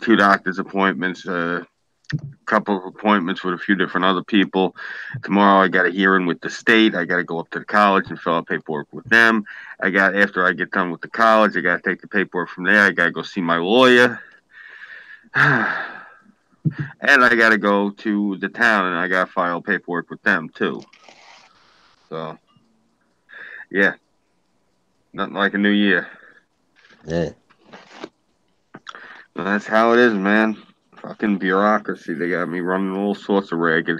S6: 2 doctor's appointments, a couple of appointments with a few different other people. Tomorrow I got a hearing with the state. I got to go up to the college and fill out paperwork with them. After I get done with the college, I got to take the paperwork from there. I got to go see my lawyer. And I got to go to the town and I got to file paperwork with them too. So, yeah, nothing like a new year.
S3: Yeah.
S6: So that's how it is, man. Fucking bureaucracy. They got me running all sorts of ragged.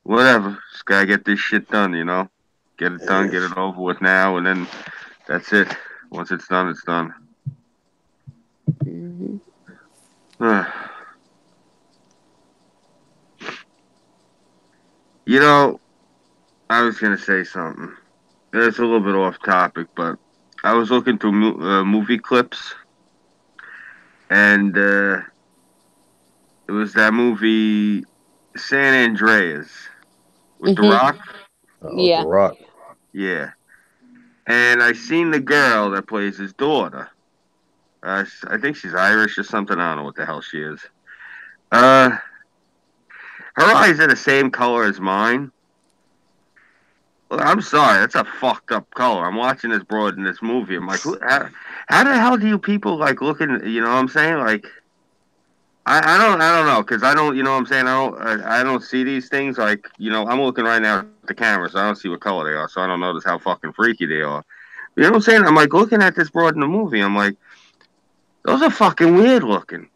S6: Whatever. Just gotta get this shit done, you know? Get it done, get it over with now, and then that's it. Once it's done, it's done.
S2: Mm-hmm.
S6: You know, I was gonna say something. It's a little bit off topic, but I was looking through movie clips, and it was that movie San Andreas with The
S2: Mm-hmm.
S6: Rock.
S3: Oh, The
S2: Yeah.
S3: Rock.
S6: Yeah, and I seen the girl that plays his daughter. I think she's Irish or something. I don't know what the hell she is. Her eyes are the same color as mine. Well, I'm sorry, that's a fucked up color. I'm watching this broad in this movie. I'm like, how the hell do you people like looking? You know what I'm saying? Like, I don't know, because I don't, you know what I'm saying? I don't see these things. Like, you know, I'm looking right now at the camera, so I don't see what color they are, so I don't notice how fucking freaky they are. You know what I'm saying? I'm like looking at this broad in the movie. I'm like, those are fucking weird looking.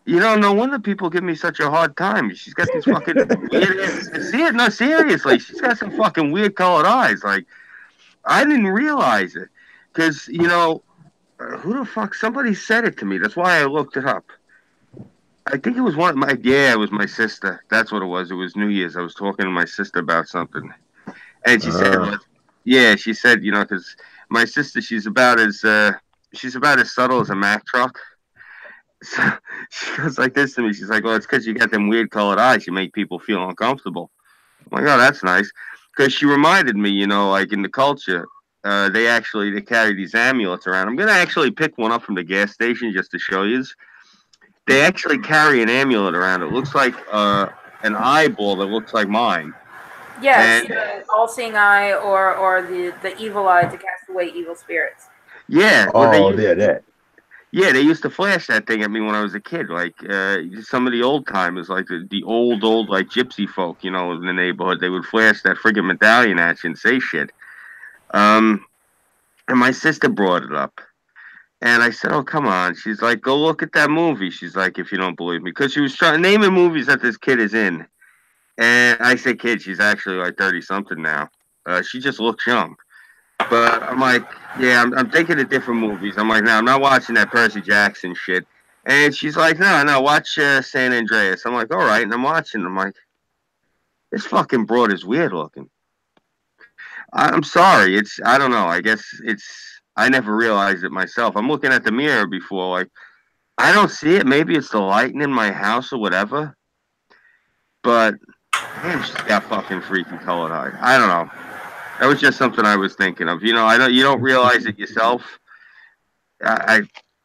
S6: You know, no wonder people give me such a hard time. She's got these fucking weird. See it? No, seriously, she's got some fucking weird colored eyes. Like, I didn't realize it, because you know, who the fuck? Somebody said it to me. That's why I looked it up. I think it was one of my. Yeah, it was my sister. That's what it was. It was New Year's. I was talking to my sister about something, and she said,
S3: Uh,
S6: "Yeah," she said, you know, because my sister, she's about as subtle as a Mack truck. So she goes like this to me. She's like, "Well, it's because you got them weird colored eyes. You make people feel uncomfortable." I'm like, "Oh, that's nice." Because she reminded me, you know, like in the culture, they carry these amulets around. I'm gonna actually pick one up from the gas station just to show you. They actually carry an amulet around. It looks like an eyeball that looks like mine.
S1: Yes,
S6: And
S1: the all-seeing eye, or the evil eye to cast away evil spirits.
S6: yeah, well,
S3: oh, yeah, that.
S6: yeah, they used to flash that thing at me when I was a kid. Like some of the old timers, like the old like gypsy folk, you know, in the neighborhood, they would flash that friggin' medallion at you and say shit. Um, and my sister brought it up, and I said, "Oh, come on." She's like, "Go look at that movie." She's like, "If you don't believe me," because she was trying naming movies that this kid is in, and I say kid, she's actually like 30 something now. She just looks young. But I'm like, yeah, I'm thinking of different movies. I'm like, no, I'm not watching that Percy Jackson shit. And she's like, no, watch San Andreas. I'm like, all right, and I'm watching. I'm like, this fucking broad is weird looking. I'm sorry. I don't know. I guess I never realized it myself. I'm looking at the mirror before, like, I don't see it. Maybe it's the lighting in my house or whatever. But, damn, she's got fucking freaky colored eyes. I don't know. That was just something I was thinking of. You know, you don't realize it yourself. I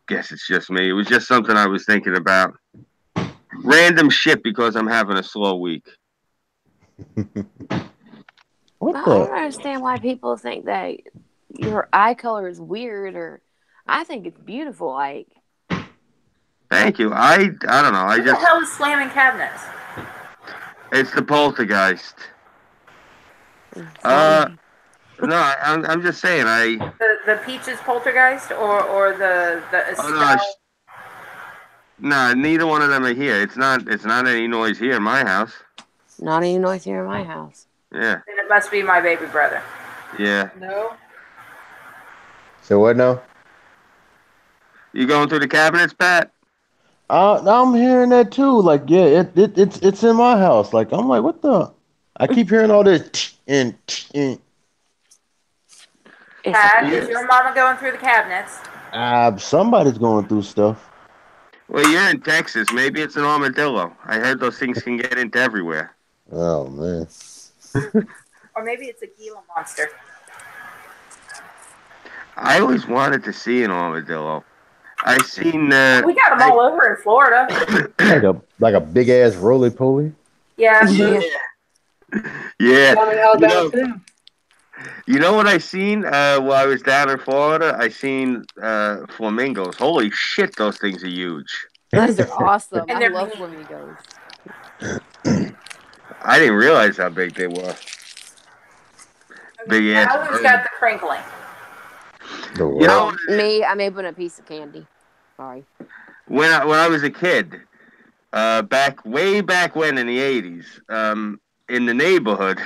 S6: guess it's just me. It was just something I was thinking about. Random shit because I'm having a slow week.
S3: What
S2: But I
S3: the?
S2: don't understand why people think that your eye color is weird, or I think it's beautiful. Like,
S6: Thank you. I don't know.
S1: What the hell is slamming cabinets?
S6: It's the poltergeist. No, I'm just saying.
S1: The Peaches poltergeist, or the Estelle?
S6: No, neither one of them are here. It's not any noise here in my house.
S2: not any noise here in my house.
S6: Yeah.
S1: Then it must be my baby brother.
S6: Yeah.
S4: No.
S3: So what now?
S6: You going through the cabinets, Pat?
S3: I'm hearing that too. Like, yeah, it's in my house. Like, I'm like, what the? I keep hearing all this and.
S1: Pat, is your mama going through the cabinets?
S3: Somebody's going through stuff.
S6: Well, you're in Texas. Maybe it's an armadillo. I heard those things can get into everywhere.
S3: Oh man.
S1: Or maybe it's a Gila monster.
S6: I always wanted to see an armadillo. I seen.
S1: We got them all over in Florida.
S3: like a big ass roly poly.
S1: Yeah.
S6: Yeah. You know what I seen while I was down in Florida? I seen flamingos. Holy shit, those things are huge.
S2: Those are awesome.
S1: And
S2: I
S1: they're
S2: love
S1: mean.
S2: flamingos.
S6: I didn't realize how big they were. Big ass.
S1: I always got the crinkling.
S6: You know,
S2: Me, I'm opening a piece of candy. Sorry.
S6: when I was a kid, way back when in the 80s, in the neighborhood.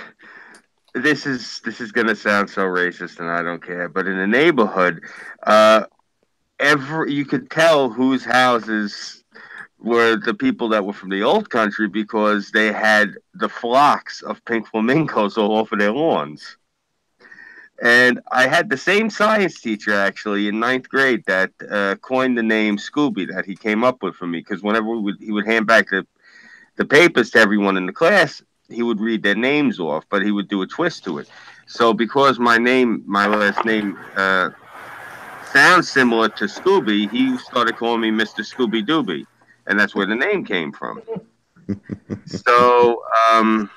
S6: This is gonna sound so racist, and I don't care. But in the neighborhood, uh, you could tell whose houses were the people that were from the old country because they had the flocks of pink flamingos all over their lawns. And I had the same science teacher actually in ninth grade that coined the name Scooby that he came up with for me because whenever he would hand back the papers to everyone in the class, he would read their names off, but he would do a twist to it. So because my last name, sounds similar to Scooby, he started calling me Mr. Scooby Dooby, and that's where the name came from. So I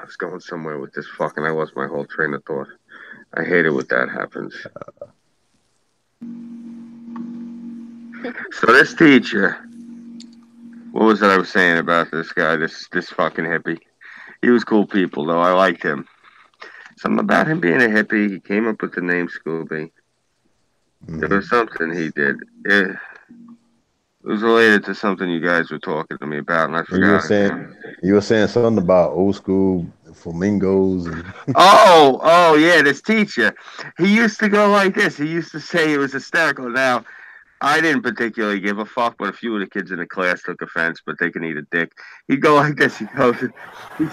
S6: was going somewhere with this fucking. I lost my whole train of thought. I hate it when that happens. So this teacher, what was it I was saying about this guy? This fucking hippie. He was cool people though. I liked him. Something about him being a hippie. He came up with the name Scooby. There was something he did. It was related to something you guys were talking to me about, and I forgot.
S3: You were saying something about old school flamingos.
S6: Oh, yeah, this teacher. He used to go like this. He used to say it was hysterical. Now, I didn't particularly give a fuck, but a few of the kids in the class took offense, but they can eat a dick. He'd go like this. He'd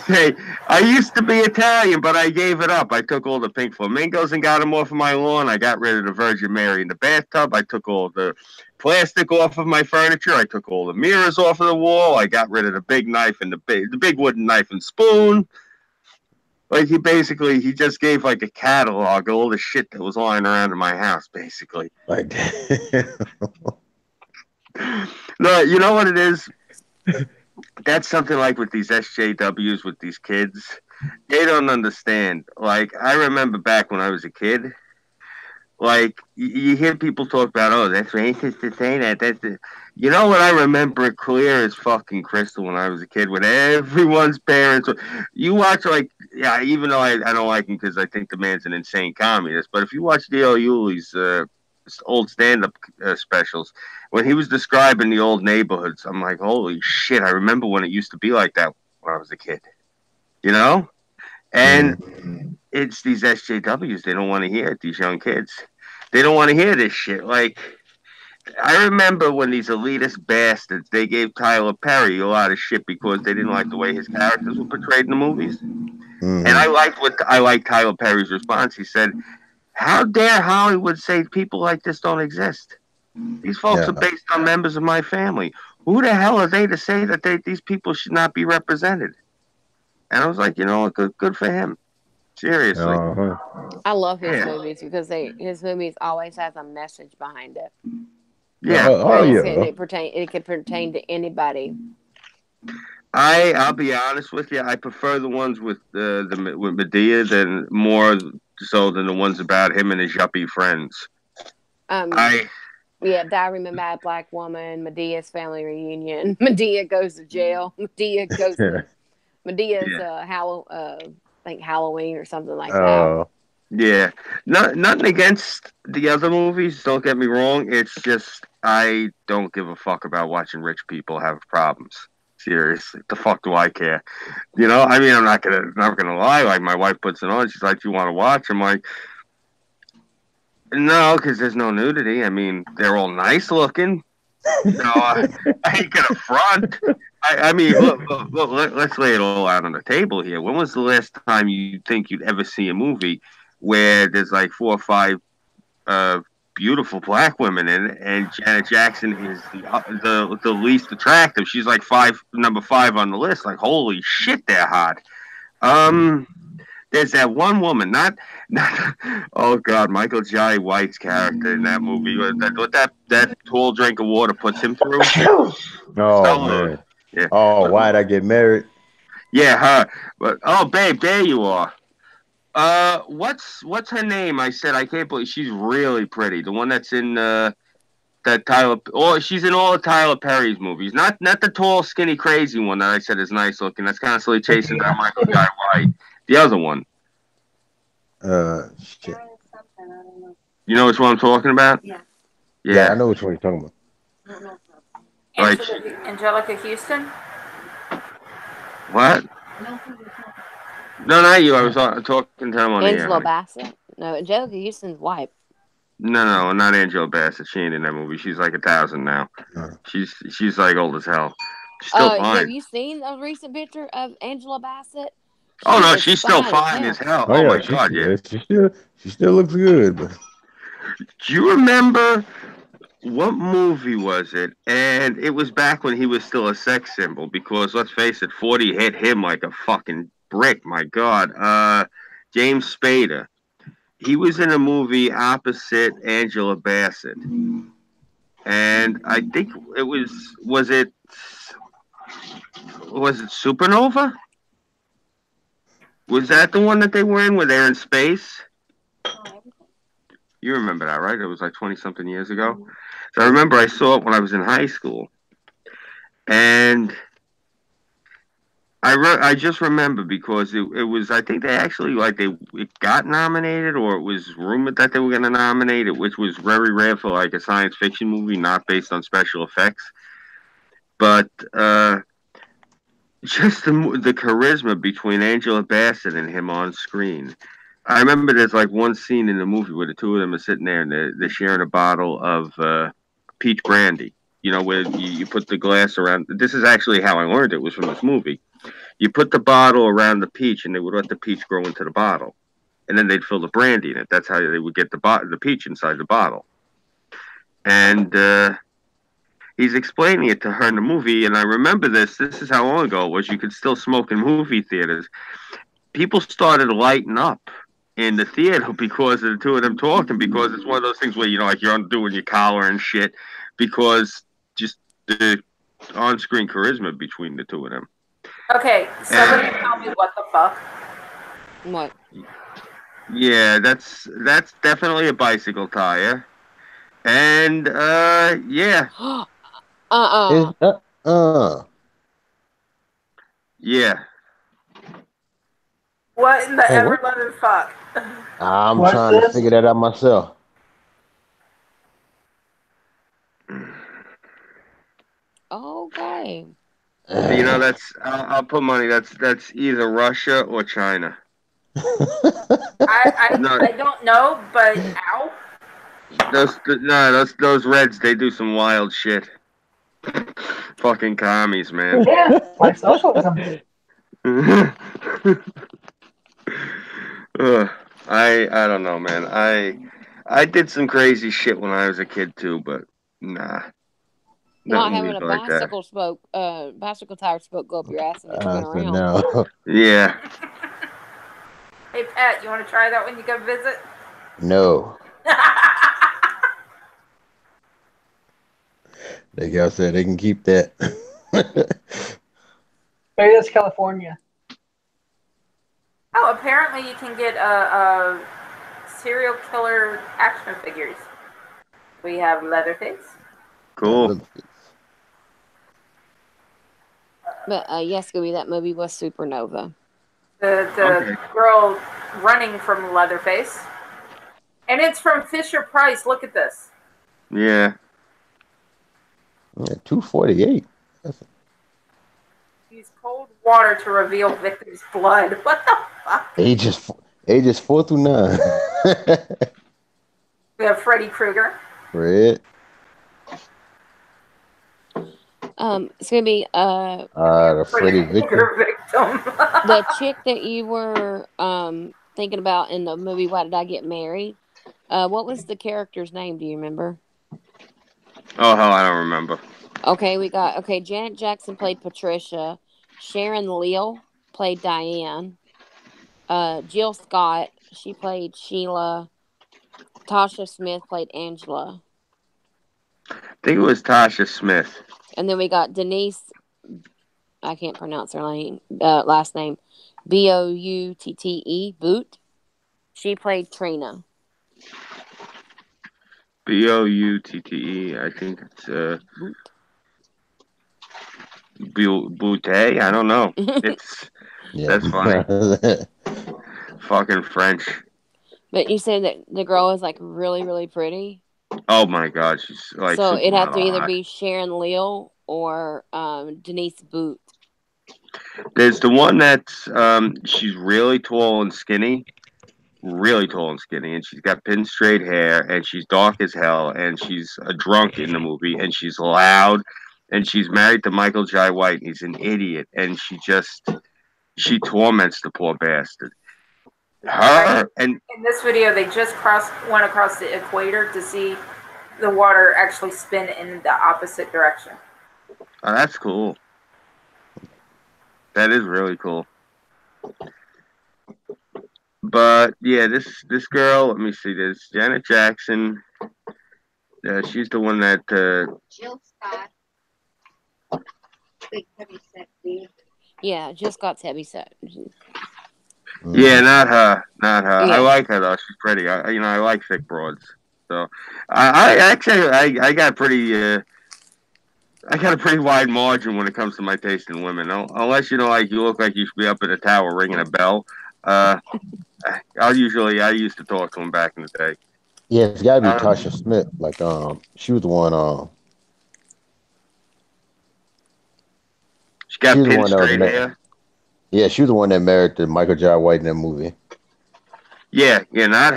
S6: say, I used to be Italian, but I gave it up. I took all the pink flamingos and got them off of my lawn. I got rid of the Virgin Mary in the bathtub. I took all the plastic off of my furniture. I took all the mirrors off of the wall. I got rid of the big knife and the big wooden knife and spoon. Like he just gave like a catalog of all the shit that was lying around in my house, basically.
S3: Like,
S6: no, you know what it is? That's something like with these SJWs with these kids. They don't understand. Like I remember back when I was a kid. Like you hear people talk about, oh, that's racist to say that. You know what I remember clear as fucking crystal when I was a kid, when everyone's parents. You watch yeah, even though I don't like him because I think the man's an insane communist. But if you watch D.L. Hewley's old stand-up specials, when he was describing the old neighborhoods, I'm like, holy shit! I remember when it used to be like that when I was a kid. You know, and it's these SJWs. They don't want to hear it. These young kids, they don't want to hear this shit. Like. I remember when these elitist bastards, they gave Tyler Perry a lot of shit because they didn't like the way his characters were portrayed in the movies. And I liked Tyler Perry's response. He said, how dare Hollywood say people like this don't exist? These folks are based on members of my family. Who the hell are they to say that these people should not be represented? And I was like, you know, good for him. Seriously.
S2: I love his movies because his movies always has a message behind it.
S6: Yeah.
S2: It can pertain to anybody.
S6: I'll be honest with you. I prefer the ones with with Medea than more so than the ones about him and his yuppie friends.
S2: I remember Mad Black Woman, Medea's Family Reunion, Medea Goes to Jail, Medea's I think Halloween or something like that.
S6: Yeah, nothing against the other movies. Don't get me wrong. It's just I don't give a fuck about watching rich people have problems. Seriously, the fuck do I care? You know, I mean, I'm not gonna lie. Like my wife puts it on. She's like, "You want to watch?" I'm like, "No," because there's no nudity. I mean, they're all nice looking. No, I ain't gonna front. I mean, look, let's lay it all out on the table here. When was the last time you think you'd ever see a movie where there's like 4 or 5 beautiful black women in it, and Janet Jackson is the least attractive? She's like number 5 on the list. Like, holy shit, they're hot. There's that one woman, not oh god, Michael Jai White's character in that movie. What that tall drink of water puts him through.
S3: Man. Yeah. Oh, why'd I get married?
S6: Yeah, her. But babe, there you are. What's her name? I said I can't believe she's really pretty. The one that's in that Tyler. Oh, she's in all of Tyler Perry's movies. Not the tall, skinny, crazy one that I said is nice looking. That's constantly chasing down Michael Jai White. The other one.
S3: Shit.
S6: You know which one I'm talking about?
S3: Yeah, I know which one you're talking about.
S6: Like,
S1: Angelica Houston?
S6: what? No, not you. I was talking to him on the air.
S2: Angela Bassett. No, Angelica Houston's wife.
S6: No, not Angela Bassett. She ain't in that movie. She's like 1,000 now. She's like old as hell. She's still fine.
S2: Have you seen a recent picture of Angela Bassett?
S6: Oh no, she's still fine as hell. Oh my god, yeah.
S3: She still looks good. But
S6: Do you remember what movie was it? And it was back when he was still a sex symbol. Because let's face it, 40 hit him like a fucking brick. My god. James Spader. He was in a movie opposite Angela Bassett, and I think it was it Supernova? Was that the one that they were in where they're in space? You remember that, right? It was like 20 something years ago. So I remember I saw it when I was in high school, and I just remember because it was, I think they actually, like, it got nominated, or it was rumored that they were going to nominate it, which was very rare for like a science fiction movie not based on special effects. But just the charisma between Angela Bassett and him on screen. I remember there's like one scene in the movie where the two of them are sitting there and they're sharing a bottle of peach brandy. You know, where you put the glass around. This is actually how I learned it, was from this movie. You put the bottle around the peach, and they would let the peach grow into the bottle, and then they'd fill the brandy in it. That's how they would get the peach inside the bottle. And he's explaining it to her in the movie, and I remember this. This is how long ago it was. You could still smoke in movie theaters. People started lighting up in the theater because of the two of them talking, because it's one of those things where, you know, like you're undoing your collar and shit, because just the on-screen charisma between the two of them.
S1: Okay, somebody tell me what the fuck.
S2: What?
S6: Yeah, that's definitely a bicycle tire. And yeah. Yeah.
S1: What in the
S3: Hey,
S1: ever
S3: what?
S1: loving fuck?
S3: I'm
S4: What's
S3: trying to
S4: this?
S3: figure that out myself.
S2: Okay.
S6: You know, that's I'll put money. That's either Russia or China.
S1: I don't know, but ow.
S6: Those Reds, they do some wild shit. Fucking commies, man.
S4: Yeah, like socialism.
S6: I don't know, man. I did some crazy shit when I was a kid too, but nah,
S2: Not
S6: nothing
S2: having a
S6: like that.
S2: bicycle tire spoke go up your ass and it spin
S3: So
S2: around.
S3: no.
S6: Yeah.
S1: Hey Pat, you want to try that when you come visit?
S3: No. Like I said, they can keep that.
S4: Maybe that's California.
S1: Oh, apparently you can get a serial killer action figures. We have Leatherface.
S6: Cool.
S2: But yes, Scooby, that movie was Supernova.
S1: The girl running from Leatherface. And it's from Fisher Price. Look at this.
S6: Yeah.
S3: 248.
S1: Use cold water to reveal victim's blood. What the fuck?
S3: Ages 4 through 9.
S1: We have Freddy Krueger.
S3: Fred.
S2: It's gonna be
S3: The Freddy victim.
S2: the chick that you were thinking about in the movie Why Did I Get Married? What was the character's name? Do you remember?
S6: Oh hell, I don't remember.
S2: Okay, we got Janet Jackson played Patricia. Sharon Leal played Diane. Jill Scott, she played Sheila. Tasha Smith played Angela.
S6: I think it was Tasha Smith.
S2: And then we got Denise, I can't pronounce her last name, Boutte, Boot. She played Trina.
S6: Boutte, I think it's Boutte. I don't know. It's that's funny. Fucking French.
S2: But you said that the girl is like really, really pretty.
S6: Oh my God, she's like
S2: So it'd have to
S6: supermodel
S2: either
S6: hot.
S2: be Sharon Leal or Denise Boot.
S6: There's the one that's she's really tall and skinny, and she's got pin straight hair, and she's dark as hell, and she's a drunk in the movie, and she's loud, and she's married to Michael Jai White, and he's an idiot, and she torments the poor bastard. Her and
S1: In this video, they just went across the equator to see the water actually spin in the opposite direction.
S6: oh, that's cool. That is really cool. But yeah, this girl, let me see this. Janet Jackson. She's the one that
S7: Jill Scott. Big heavy set dude.
S2: Yeah, Jill Scott's heavy set.
S6: yeah, not her. I
S2: Yeah.
S6: like her though. She's pretty. I like thick broads. So I actually I got pretty I got a pretty wide margin when it comes to my taste in women. Unless like you look like you should be up in a tower ringing a bell. I used to talk to them back in the day.
S3: Yeah, it's gotta be Tasha Smith. Like she was the one.
S6: She got
S3: She was the
S6: pin
S3: one that was
S6: straight
S3: married.
S6: hair.
S3: Yeah, she was the one that married to Michael Jai White in that movie.
S6: Yeah, not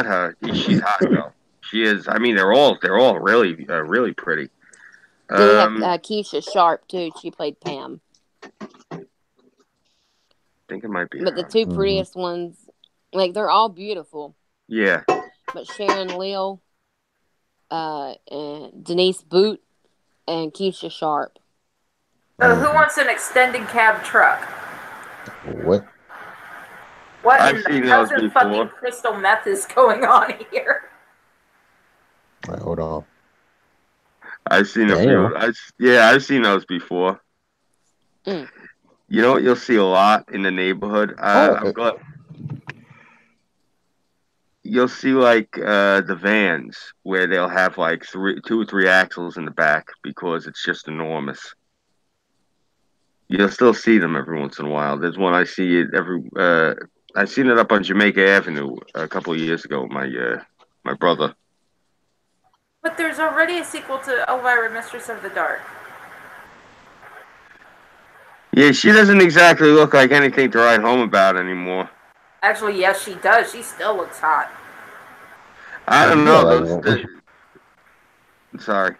S6: her. She's hot though. She is. I mean, they're all really really pretty.
S2: They have Keisha Sharp too. She played Pam.
S6: I think it might be.
S2: But the two prettiest ones, like they're all beautiful.
S6: Yeah.
S2: But Sharon Leal, and Denise Boot, and Keisha Sharp.
S1: So who wants an extended cab truck?
S3: What?
S1: What
S6: I've
S1: in
S6: seen
S1: the
S6: those
S1: cousin
S6: before.
S1: fucking crystal meth is going on here?
S3: All right, hold on.
S6: I've seen a
S3: Damn.
S6: few. I've seen those before.
S2: Mm.
S6: You know what you'll see a lot in the neighborhood? I'm glad. You'll see like the vans where they'll have like 2 or 3 axles in the back because it's just enormous. You'll still see them every once in a while. There's one I see it every. I seen it up on Jamaica Avenue a couple of years ago. My brother.
S1: But there's already a sequel to Elvira, Mistress of the Dark.
S6: Yeah, she doesn't exactly look like anything to write home about anymore.
S1: Actually, yes, she does. She still looks hot.
S6: I don't know.
S3: Like,
S6: Sorry.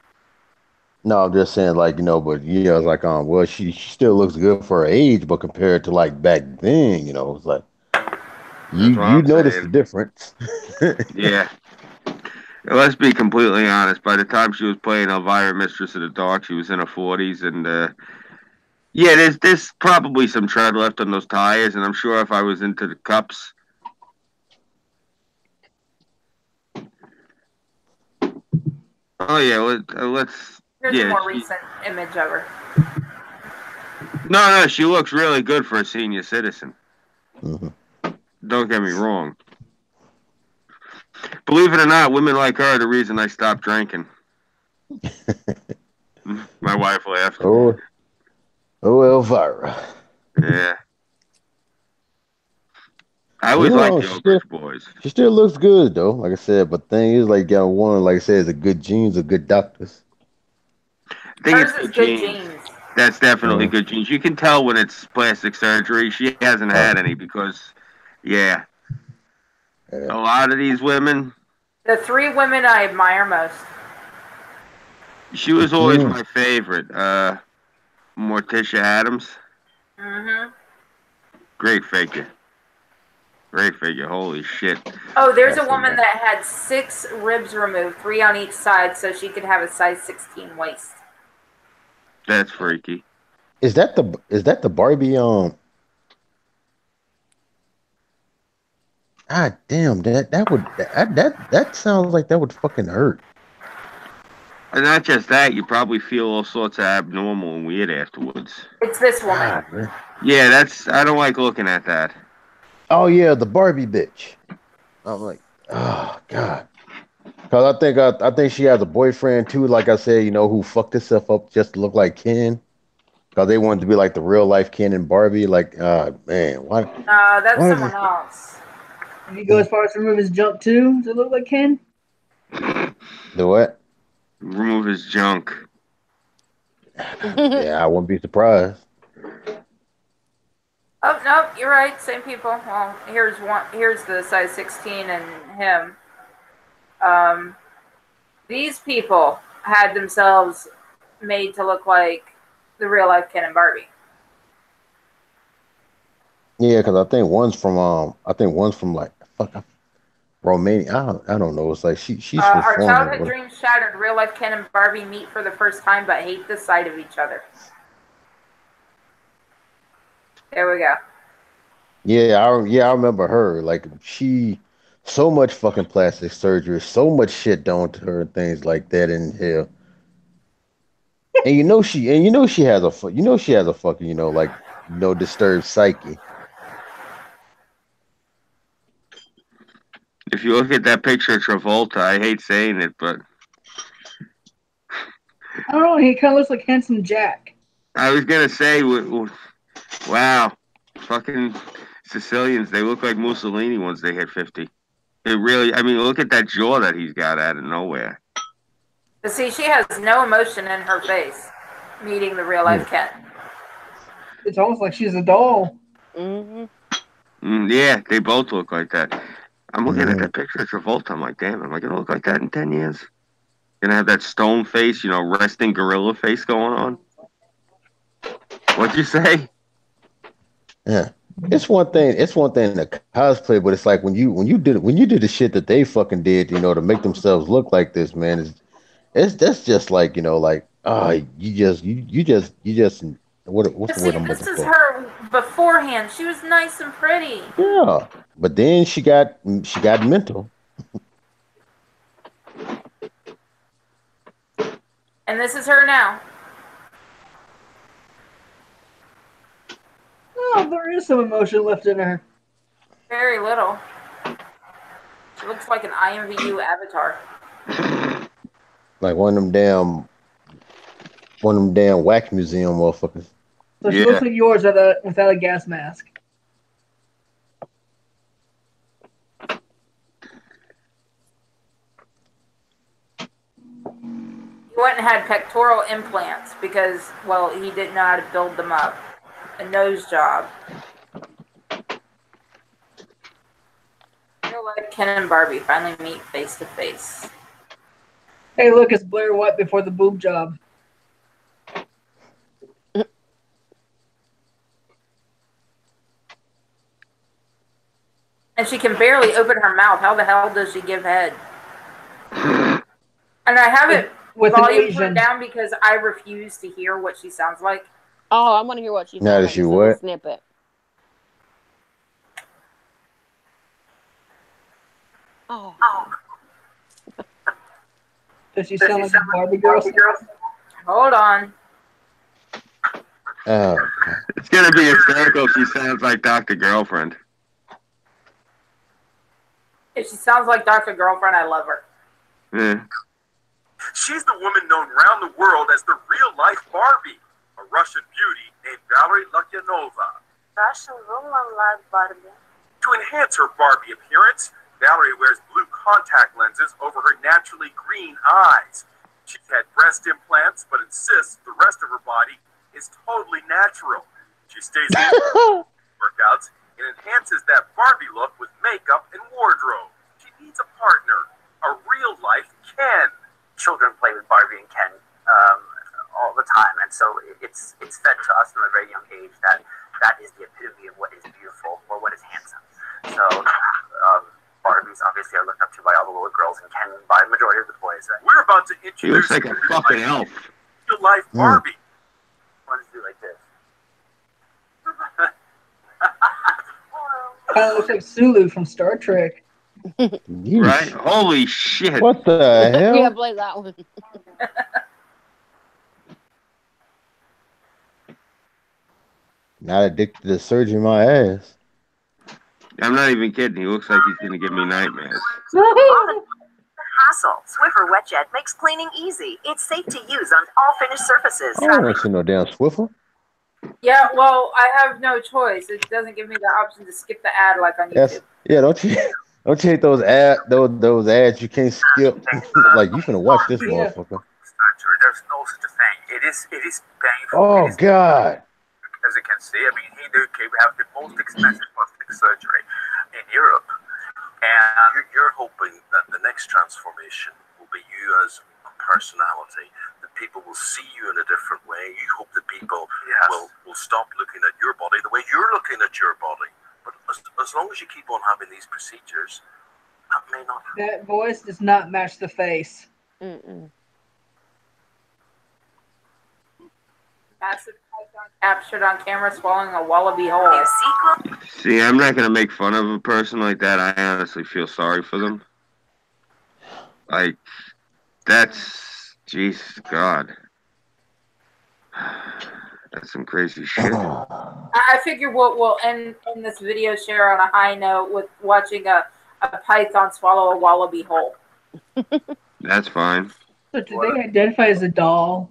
S3: No, I'm just saying, like, but it's like, well, she still looks good for her age, but compared to like back then, it's like you notice the difference.
S6: Yeah. Let's be completely honest. By the time she was playing Elvira, Mistress of the Dark, she was in her 40s, and yeah, there's probably some tread left on those tires, and I'm sure if I was into the cups. Oh yeah, let's.
S1: Here's a more recent image of her.
S6: No, she looks really good for a senior citizen.
S3: Mm-hmm.
S6: Don't get me wrong. Believe it or not, women like her are the reason I stopped drinking. My wife laughed.
S3: Oh, Elvira.
S6: Yeah. I always like the old rich boys.
S3: She still looks good though, like I said. But the thing is, like, one, like I said, is a good genes, a good doctors.
S6: I think it's good genes. That's definitely good genes. You can tell when it's plastic surgery. She hasn't had any because, yeah. A lot of these women.
S1: The 3 women I admire most.
S6: She was always my favorite. Morticia Adams.
S1: Mm-hmm.
S6: Great figure. Holy shit.
S1: Oh, there's a woman that had 6 ribs removed, 3 on each side, so she could have a size 16 waist.
S6: That's freaky.
S3: Is that the Barbie? Ah, damn! That sounds like that would fucking hurt.
S6: And not just that, you probably feel all sorts of abnormal and weird afterwards.
S1: It's this woman.
S6: Yeah, I don't like looking at that.
S3: Oh yeah, the Barbie bitch. I'm like, oh god. Cause I think she has a boyfriend too. Like I said, who fucked himself up just to look like Ken. Cause they wanted to be like the real life Ken and Barbie. Like, man, why?
S1: That's someone else.
S4: Did he go as far as to remove his jump too? Does it look like Ken?
S3: The what?
S6: Remove his junk.
S3: Yeah, I wouldn't be surprised.
S1: Oh no, you're right. Same people. Well, here's one. Here's the size 16 and him. Um, these people had themselves made to look like the real life Ken and Barbie.
S3: Yeah, because I think one's from like fuck Romania. I don't know. It's like she's from
S1: Our
S3: foreign.
S1: childhood dreams shattered. Real life Ken and Barbie meet for the first time, but hate the sight of each other. There we go.
S3: Yeah, I remember her. Like she, so much fucking plastic surgery, so much shit done to her, and things like that in here. And she has a fucking like disturbed psyche.
S6: If you look at that picture of Travolta, I hate saying it, but
S4: I don't know. He kind of looks like Handsome Jack.
S6: I was gonna say, wow, fucking Sicilians, they look like Mussolini once they hit 50. It really, I mean, look at that jaw that he's got out of nowhere.
S1: But see, she has no emotion in her face meeting the real life Ken.
S4: It's almost like she's a doll.
S6: Yeah, they both look like that. I'm looking at
S3: Mhm.
S6: that picture of Travolta. I'm like, damn, am I gonna look like that in 10 years? Gonna have that stone face, resting gorilla face going on? What'd you say?
S3: Yeah. It's one thing to cosplay, but it's like when you did the shit that they fucking did, to make themselves look like this, man. It's that's just like like you just what's
S1: But
S3: the word
S1: see,
S3: I'm
S1: this
S3: looking
S1: is
S3: for?
S1: her beforehand. She was nice and pretty.
S3: Yeah, but then she got mental.
S1: And this is her now.
S4: Oh, there is some emotion left in her.
S1: Very little. She looks like an IMVU avatar.
S3: Like one of them damn wax museum motherfuckers.
S4: So she
S6: Yeah.
S4: looks like yours without a gas mask.
S1: He went and had pectoral implants because, well, he didn't know how to build them up. A nose job. Real life Ken and Barbie finally meet face to face.
S4: Hey, look, it's Blair White before the boob job.
S1: And she can barely open her mouth. How the hell does she give head? And I have it
S4: With an
S1: volume
S4: Asian.
S1: turned down because I refuse to hear what she sounds like.
S2: Oh, I want to hear what she
S3: Now
S2: sounds
S3: that
S2: like.
S3: she
S2: Just a little
S3: what?
S2: snippet. Oh.
S4: Does she sound like a Barbie girl?
S1: Hold on.
S6: It's gonna be hysterical if she sounds like Dr. Girlfriend.
S1: If she sounds like Dr. Girlfriend, I love her.
S6: Yeah.
S5: She's the woman known around the world as the real-life Barbie, a Russian beauty named Valerie Lukyanova.
S7: Russian woman like Barbie.
S5: To enhance her Barbie appearance, Valerie wears blue contact lenses over her naturally green eyes. She's had breast implants, but insists the rest of her body is totally natural. She stays in workouts and enhances that Barbie look with makeup and wardrobe. She needs a partner, a real-life Ken.
S8: Children play with Barbie and Ken all the time, and so it's fed to us from a very young age that is the epitome of what is beautiful or what is handsome. So Barbies obviously are looked up to by all the little girls, and Ken by the majority of the boys. Right?
S5: We're about to
S6: He looks
S5: introduce
S6: like a fucking elf.
S5: real-life Barbie.
S8: Wanted to do like this.
S4: Kind of looks like Sulu from Star Trek.
S6: Right? Holy shit.
S3: What the hell?
S2: Yeah, play that one.
S3: Not addicted to surgery, my ass.
S6: I'm not even kidding. He looks like he's gonna give me nightmares.
S9: Hassle. Swiffer WetJet makes cleaning easy. It's safe to use on all finished surfaces.
S3: I don't want to see no damn Swiffer.
S1: Yeah, well, I have no choice. It doesn't give me the option to skip the ad like on YouTube.
S3: Yeah, don't you? Don't you hate those ads you can't skip? Like you finna watch this
S4: Yeah.
S3: motherfucker.
S5: Surgery. There's no such a thing. It is painful.
S3: Oh
S5: It is,
S3: God.
S5: as you can see. I mean, in the UK, we have the most expensive plastic surgery in Europe, and you're hoping that the next transformation will be you as a personality. That people will see you in a different way. You hope that people will stop looking at your body the way you're looking at your body. But as long as you keep on having these procedures, that may not happen.
S4: That voice does not match the face.
S2: Mm-mm.
S1: Massive python captured on camera swallowing a wallaby whole.
S9: New sequel.
S6: See, I'm not gonna make fun of a person like that. I honestly feel sorry for them. Like, that's Jesus God. That's some crazy shit.
S1: I figure we'll end this video share on a high note with watching a python swallow a wallaby whole.
S6: That's fine.
S4: So do they identify as a doll?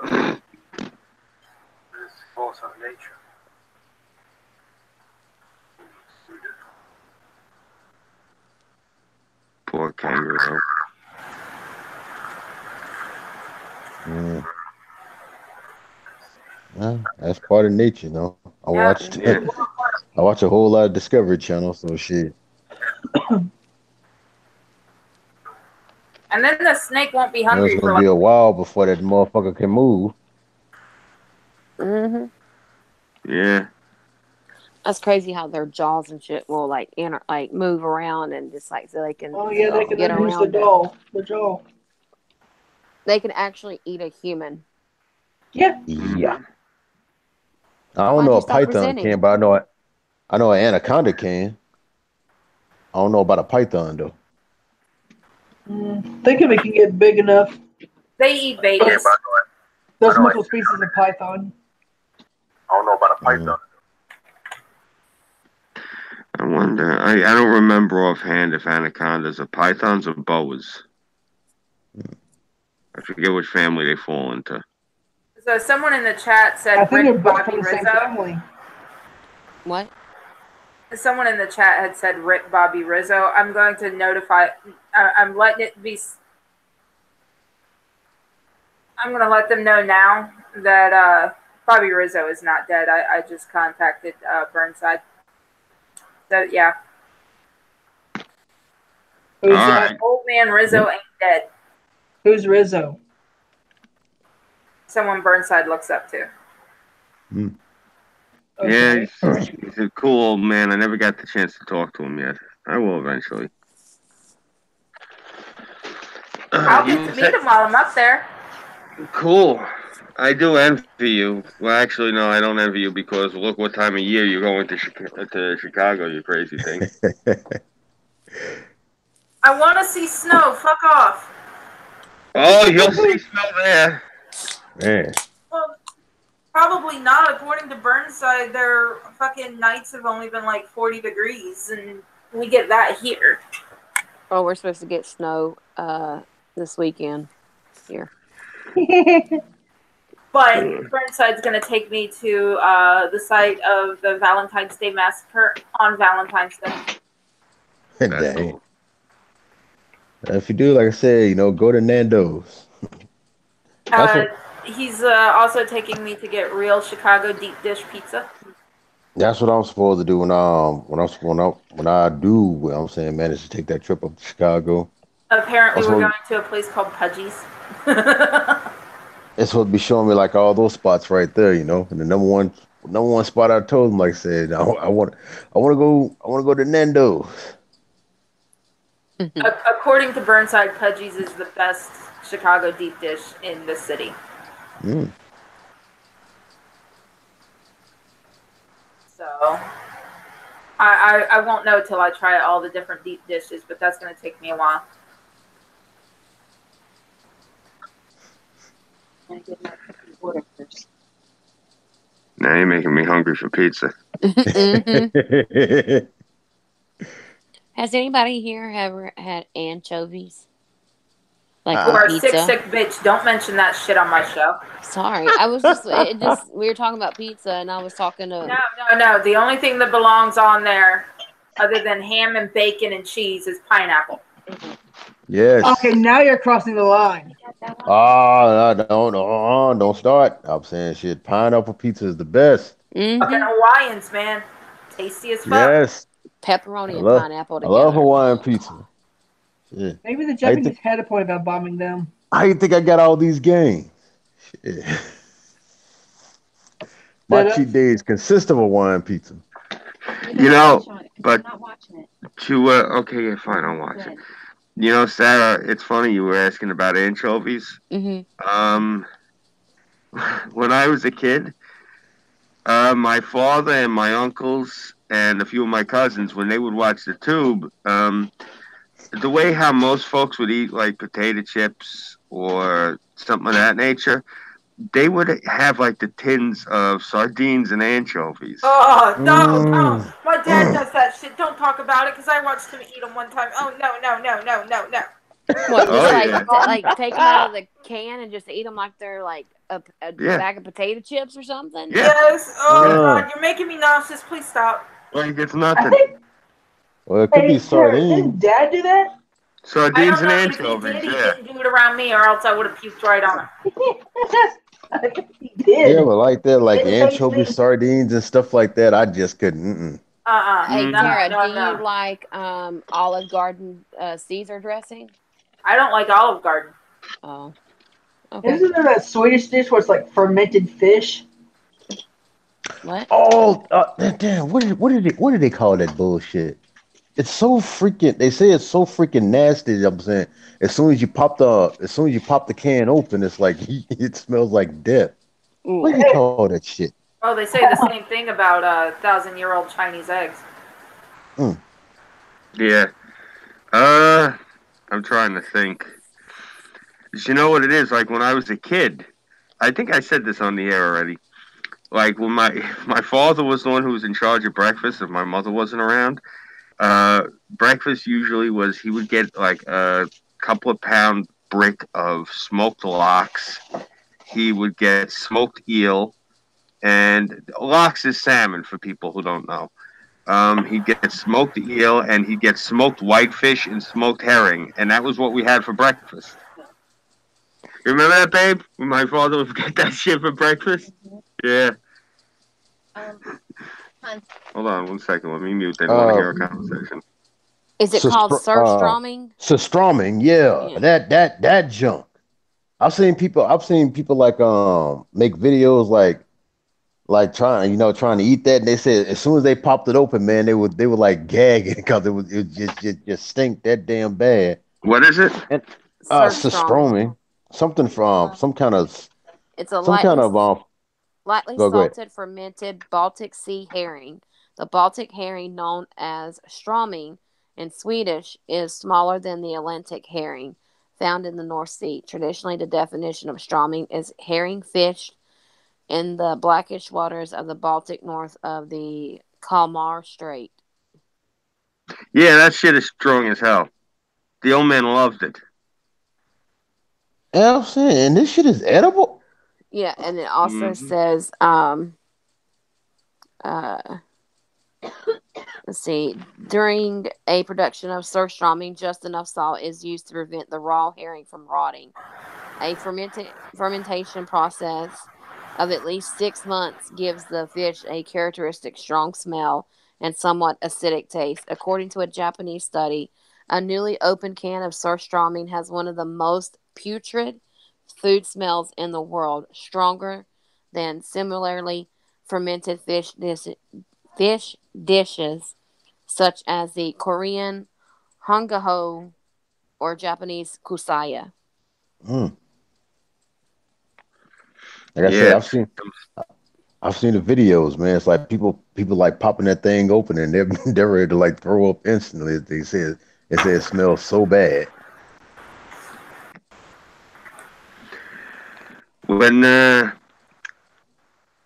S5: It's force of nature.
S6: Poor kangaroo.
S3: Mm. Well, that's part of nature, you know. I
S1: Yeah.
S3: watched
S6: Yeah.
S3: I watch a whole lot of Discovery Channel, so shit.
S1: And then the snake won't be
S3: You know,
S1: hungry
S3: it's
S1: for
S3: gonna be
S1: like
S3: a while before that motherfucker can move.
S2: Mm-hmm.
S6: Yeah.
S2: That's crazy how their jaws and shit will like move around and just like so they can
S4: Oh yeah, they can
S2: get
S4: use the
S2: around it.
S4: doll. The jaw.
S2: They can actually eat a human.
S4: Yeah.
S3: Yeah. I don't
S2: Why'd
S3: know
S2: you
S3: a
S2: stop
S3: python
S2: presenting?
S3: can, but I know an anaconda can. I don't know about a python though.
S4: Think if it can get big enough.
S1: they eat
S5: Yeah,
S1: babies.
S5: but
S4: There's
S5: I know
S4: multiple species of python.
S5: I don't know about a python.
S6: I wonder. I don't remember offhand if anacondas are pythons or boas. I forget which family they fall into.
S1: So someone in the chat said
S4: I think they're
S1: Rip
S4: both
S1: Bobby
S4: from the same
S1: Rizzo.
S4: family.
S2: What?
S1: Someone in the chat had said Rip Bobby Rizzo. I'm going to notify. I'm letting it be. I'm going to let them know now that Bobby Rizzo is not dead. I just contacted Burnside. So yeah,
S4: Who's
S6: All
S4: that?
S6: right.
S1: old man Rizzo ain't dead.
S4: Who's Rizzo?
S1: Someone Burnside looks up to.
S4: Okay.
S6: Yeah, he's a cool old man. I never got the chance to talk to him yet. I will eventually.
S1: I'll get to meet him while I'm up there.
S6: Cool. I do envy you. Well, actually, no, I don't envy you because look what time of year you're going to Chicago, you crazy thing.
S1: I want to see snow. Fuck off.
S6: Oh, you'll see snow there.
S3: Man.
S1: Well, probably not. According to Burnside, their fucking nights have only been like 40 degrees, and we get that here.
S2: Oh, we're supposed to get snow this weekend here.
S1: But Burnside's going to take me to the site of the Valentine's Day Massacre on Valentine's Day.
S6: That's
S3: Dang.
S6: cool.
S3: If you do, like I said, you know, go to Nando's.
S1: He's also taking me to get real Chicago deep dish pizza.
S3: That's what I'm supposed to do when I do. Well, I'm saying manage to take that trip up to Chicago.
S1: Apparently,
S3: Also,
S1: we're going to a place called Pudgy's.
S3: it's supposed to be showing me like all those spots right there, you know. And the number one spot I told him, like I said, I want to go to Nando's.
S1: According to Burnside, Pudgy's is the best Chicago deep dish in the city.
S3: Mm.
S1: So I won't know till I try all the different deep dishes, but that's going to take me a while.
S6: Now you're making me hungry for pizza.
S2: Mm-hmm. Has anybody here ever had anchovies? Like
S1: You are a
S2: pizza?
S1: sick bitch. Don't mention that shit on my show.
S2: Sorry, I was we were talking about pizza, and I was talking to.
S1: No. The only thing that belongs on there other than ham and bacon and cheese is pineapple.
S3: Yes.
S4: Okay, now you're crossing the line.
S3: Oh, don't start. I'm saying shit. Pineapple pizza is the best.
S1: Fucking
S2: Mm-hmm.
S1: Hawaiians, man. Tasty as fuck.
S3: Yes.
S2: Pepperoni
S3: I
S2: and
S3: love
S2: pineapple
S3: I love
S2: together.
S3: Hawaiian pizza. Shit.
S4: Maybe the
S3: I
S4: Japanese
S3: think
S4: had a point about bombing them.
S3: I think I got all these games. Shit. My
S4: Did
S3: cheat days consist of Hawaiian pizza.
S6: You know, but to okay, yeah, fine, I'll watch it. You know, Sarah, it's funny you were asking about anchovies.
S2: Mm-hmm.
S6: When I was a kid, my father and my uncles and a few of my cousins, when they would watch the tube, the way how most folks would eat like potato chips or something of that nature, they would have like the tins of sardines and anchovies.
S1: Oh, no, don't.
S3: Mm.
S1: My dad does that shit. Don't talk about it because I watched him eat them one time. Oh, no, no, no, no, no, no.
S2: What? Just
S6: Oh
S2: like
S6: yeah,
S2: like take them out of the can and just eat them like they're like a
S6: yeah,
S2: bag of potato chips or something.
S6: yeah.
S1: Yes. Oh,
S6: Yeah.
S1: God. You're making me nauseous. Please stop.
S6: Like it's
S4: I
S6: nothing.
S4: think.
S3: Well, it could be
S4: Hey, Tara,
S3: sardine.
S4: didn't Dad do that?
S1: I
S6: Sardines
S1: don't
S6: and
S1: know. If he
S6: anchovies,
S1: did, he
S6: yeah.
S1: didn't do it around me, or else I would have puked right on him.
S4: I think he did.
S3: Yeah, but like that, like
S4: Didn't taste
S3: anchovy
S4: me.
S3: sardines and stuff like that, I just couldn't.
S2: Hey
S1: No,
S2: Tara,
S1: no,
S2: do
S1: no.
S2: you like Olive Garden Caesar dressing?
S1: I don't like Olive Garden.
S2: Oh, okay.
S4: Isn't there that Swedish dish where it's like fermented fish?
S2: What?
S3: Oh, damn! What did they call that bullshit? It's so freaking. They say it's so freaking nasty. I'm saying as soon as you pop the can open, it's like it smells like death. What do
S2: Ooh.
S3: you call that shit?
S1: Oh, they say the same thing about 1,000-year-old Chinese eggs.
S3: Mm.
S6: Yeah. I'm trying to think. You know what it is? Like when I was a kid, I think I said this on the air already. Like when my father was the one who was in charge of breakfast, if my mother wasn't around. Breakfast usually was he would get like a couple of pound brick of smoked lox. He would get smoked eel, and lox is salmon for people who don't know. He'd get smoked eel, and he'd get smoked whitefish and smoked herring, and that was what we had for breakfast. You remember that, babe? When my father would get that shit for breakfast? Yeah. Hold on 1 second. Let me mute. They don't want to
S3: Uh,
S6: hear our conversation.
S2: Is it called surströmming?
S3: Surströmming, yeah,
S2: Yeah.
S3: that junk. I've seen people like make videos like trying to eat that, and they said as soon as they popped it open, man, they were like gagging because it just stink that damn bad.
S6: What is it?
S3: And
S2: Surströmming.
S3: surströmming, something from
S2: It's a
S3: some kind of
S2: lightly
S3: go ahead.
S2: salted fermented Baltic Sea herring. The Baltic herring, known as strömming in Swedish, is smaller than the Atlantic herring found in the North Sea. Traditionally, the definition of strömming is herring fished in the blackish waters of the Baltic north of the Kalmar Strait.
S6: Yeah, that shit is strong as hell. The old man loved it.
S3: Yeah, I'm saying, and this shit is edible.
S2: Yeah, and it also
S6: Mm-hmm.
S2: says, uh, let's see, during a production of surströmming, just enough salt is used to prevent the raw herring from rotting. A fermentation process of at least 6 months gives the fish a characteristic strong smell and somewhat acidic taste. According to a Japanese study, a newly opened can of surströmming has one of the most putrid food smells in the world, stronger than similarly fermented fish dishes such as the Korean hongaho or Japanese kusaya.
S3: Mm. Like I said,
S6: Yeah.
S3: I've seen the videos, man. It's like people like popping that thing open and they're they're ready to like throw up instantly. They say it smells so bad.
S6: When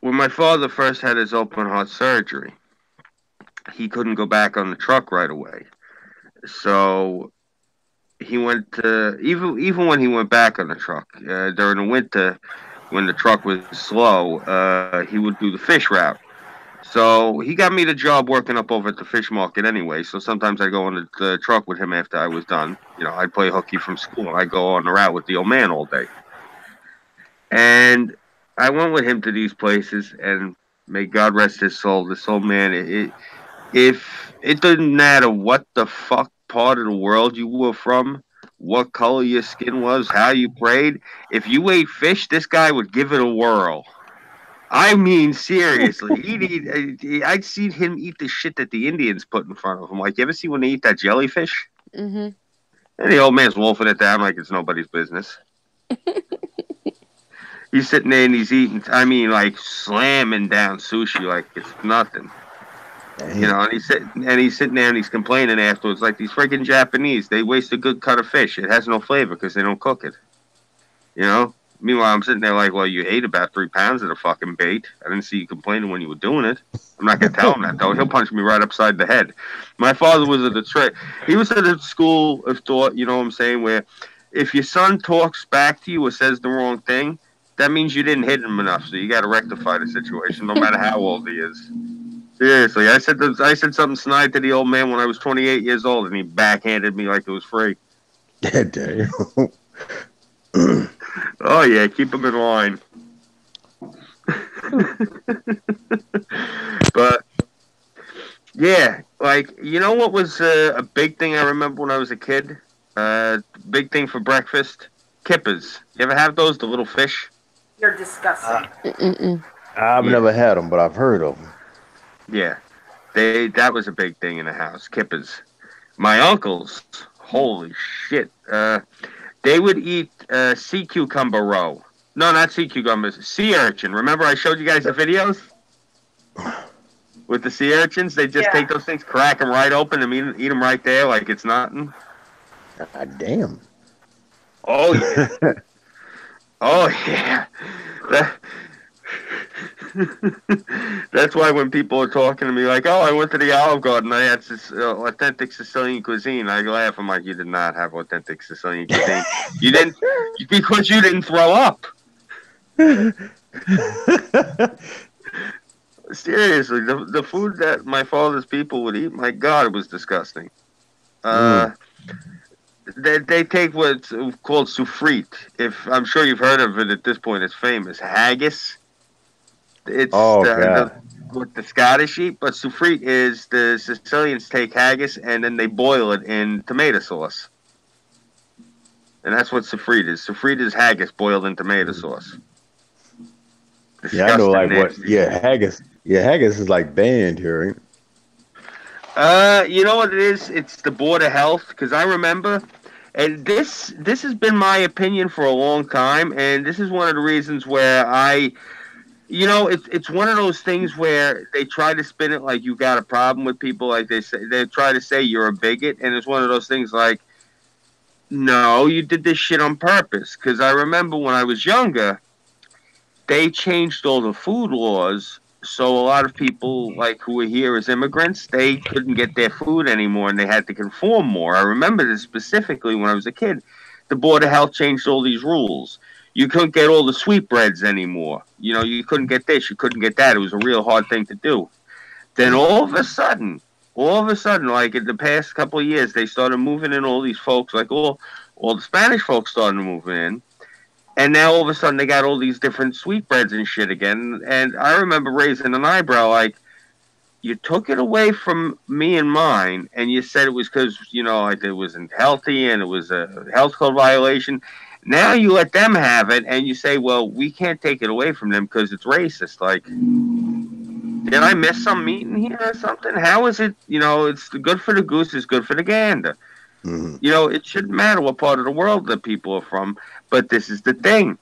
S6: when my father first had his open heart surgery, he couldn't go back on the truck right away. So he went to even when he went back on the truck during the winter when the truck was slow, he would do the fish route. So he got me the job working up over at the fish market anyway. So sometimes I go on the truck with him after I was done. You know, I'd play hooky from school and I go on the route with the old man all day. And I went with him to these places, and may God rest his soul. This old man, if it doesn't matter what the fuck part of the world you were from, what color your skin was, how you prayed, if you ate fish, this guy would give it a whirl. I mean, seriously, I'd seen him eat the shit that the Indians put in front of him. Like, you ever see when they eat that jellyfish?
S2: Mm-hmm.
S6: And the old man's wolfing it down like it's nobody's business. He's sitting there and he's eating, I mean, like slamming down sushi like it's nothing. You know, and he's sitting there and he's complaining afterwards like these freaking Japanese. They waste a good cut of fish. It has no flavor because they don't cook it. You know? Meanwhile, I'm sitting there like, well, you ate about 3 pounds of the fucking bait. I didn't see you complaining when you were doing it. I'm not going to tell him that, though. He'll punch me right upside the head. My father was at he was at a school of thought, you know what I'm saying, where if your son talks back to you or says the wrong thing, that means you didn't hit him enough, so you got to rectify the situation, no matter how old he is. Seriously, I said something snide to the old man when I was 28 years old, and he backhanded me like it was free.
S3: Damn.
S6: Oh yeah, keep him in line. But yeah, like you know what was a big thing I remember when I was a kid? Big thing for breakfast, kippers. You ever have those? The little fish.
S1: You're disgusting.
S3: I've never had them, but I've heard of them.
S6: Yeah, that was a big thing in the house. Kippers. My uncles, holy shit, they would eat sea cucumber roe. No, not sea cucumbers. Sea urchin. Remember I showed you guys the videos with the sea urchins? They just take those things, crack them right open, and eat them right there like it's nothing.
S3: God damn.
S6: Oh yeah. Oh yeah. That's why when people are talking to me like, "Oh, I went to the Olive Garden. I had authentic Sicilian cuisine," I laugh. I'm like, "You did not have authentic Sicilian cuisine. You didn't because you didn't throw up." Seriously, the food that my father's people would eat, my God, it was disgusting. They take what's called soufrite. If I'm sure you've heard of it at this point, it's famous. Haggis. It's what the Scottish eat, but soufrite is the Sicilians take haggis and then they boil it in tomato sauce. And that's what soufrite is. Soufrite is haggis boiled in tomato sauce. Disgusting,
S3: yeah, I know, like
S6: nasty.
S3: what? Yeah, haggis. Yeah, haggis is like banned here. Right?
S6: You know what it is? It's the Board of Health, because I remember, and this has been my opinion for a long time, and this is one of the reasons where you know, it's one of those things where they try to spin it like you got a problem with people, like they try to say you're a bigot, and it's one of those things like, no, you did this shit on purpose. Because I remember when I was younger, they changed all the food laws, so a lot of people like who were here as immigrants, they couldn't get their food anymore, and they had to conform more. I remember this specifically when I was a kid. The Board of Health changed all these rules. You couldn't get all the sweetbreads anymore. You know, you couldn't get this, you couldn't get that. It was a real hard thing to do. Then all of a sudden, like in the past couple of years, they started moving in all these folks, like all the Spanish folks started moving in. And now all of a sudden they got all these different sweetbreads and shit again. And I remember raising an eyebrow like, you took it away from me and mine, and you said it was because, you know, like it wasn't healthy and it was a health code violation. Now you let them have it, and you say, well, we can't take it away from them because it's racist. Like, did I miss some meat in here or something? How is it, you know, it's good for the goose is good for the gander. Mm-hmm. You know, it shouldn't matter what part of the world that people are from, but this is the thing.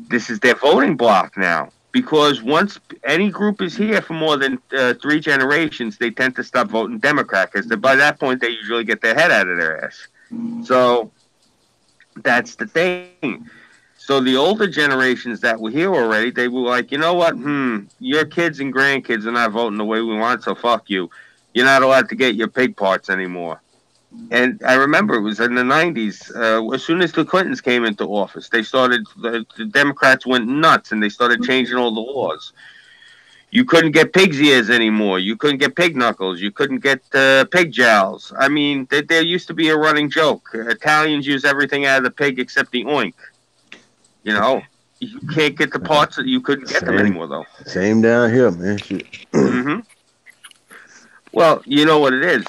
S6: This is their voting block now. Because once any group is here for more than 3 generations, they tend to stop voting Democrat because by that point they usually get their head out of their ass. So that's the thing. So the older generations that were here already, they were like, you know what? Your kids and grandkids are not voting the way we want, so fuck you. You're not allowed to get your pig parts anymore. And I remember it was in the 90s. As soon as the Clintons came into office, they started, the Democrats went nuts and they started changing all the laws. You couldn't get pig's ears anymore. You couldn't get pig knuckles. You couldn't get pig jowls. I mean, there used to be a running joke. Italians use everything out of the pig except the oink. You know, you can't get the parts that you couldn't get them anymore, though.
S3: Same down here, man. Shit.
S6: Mm-hmm. Well, you know what it is.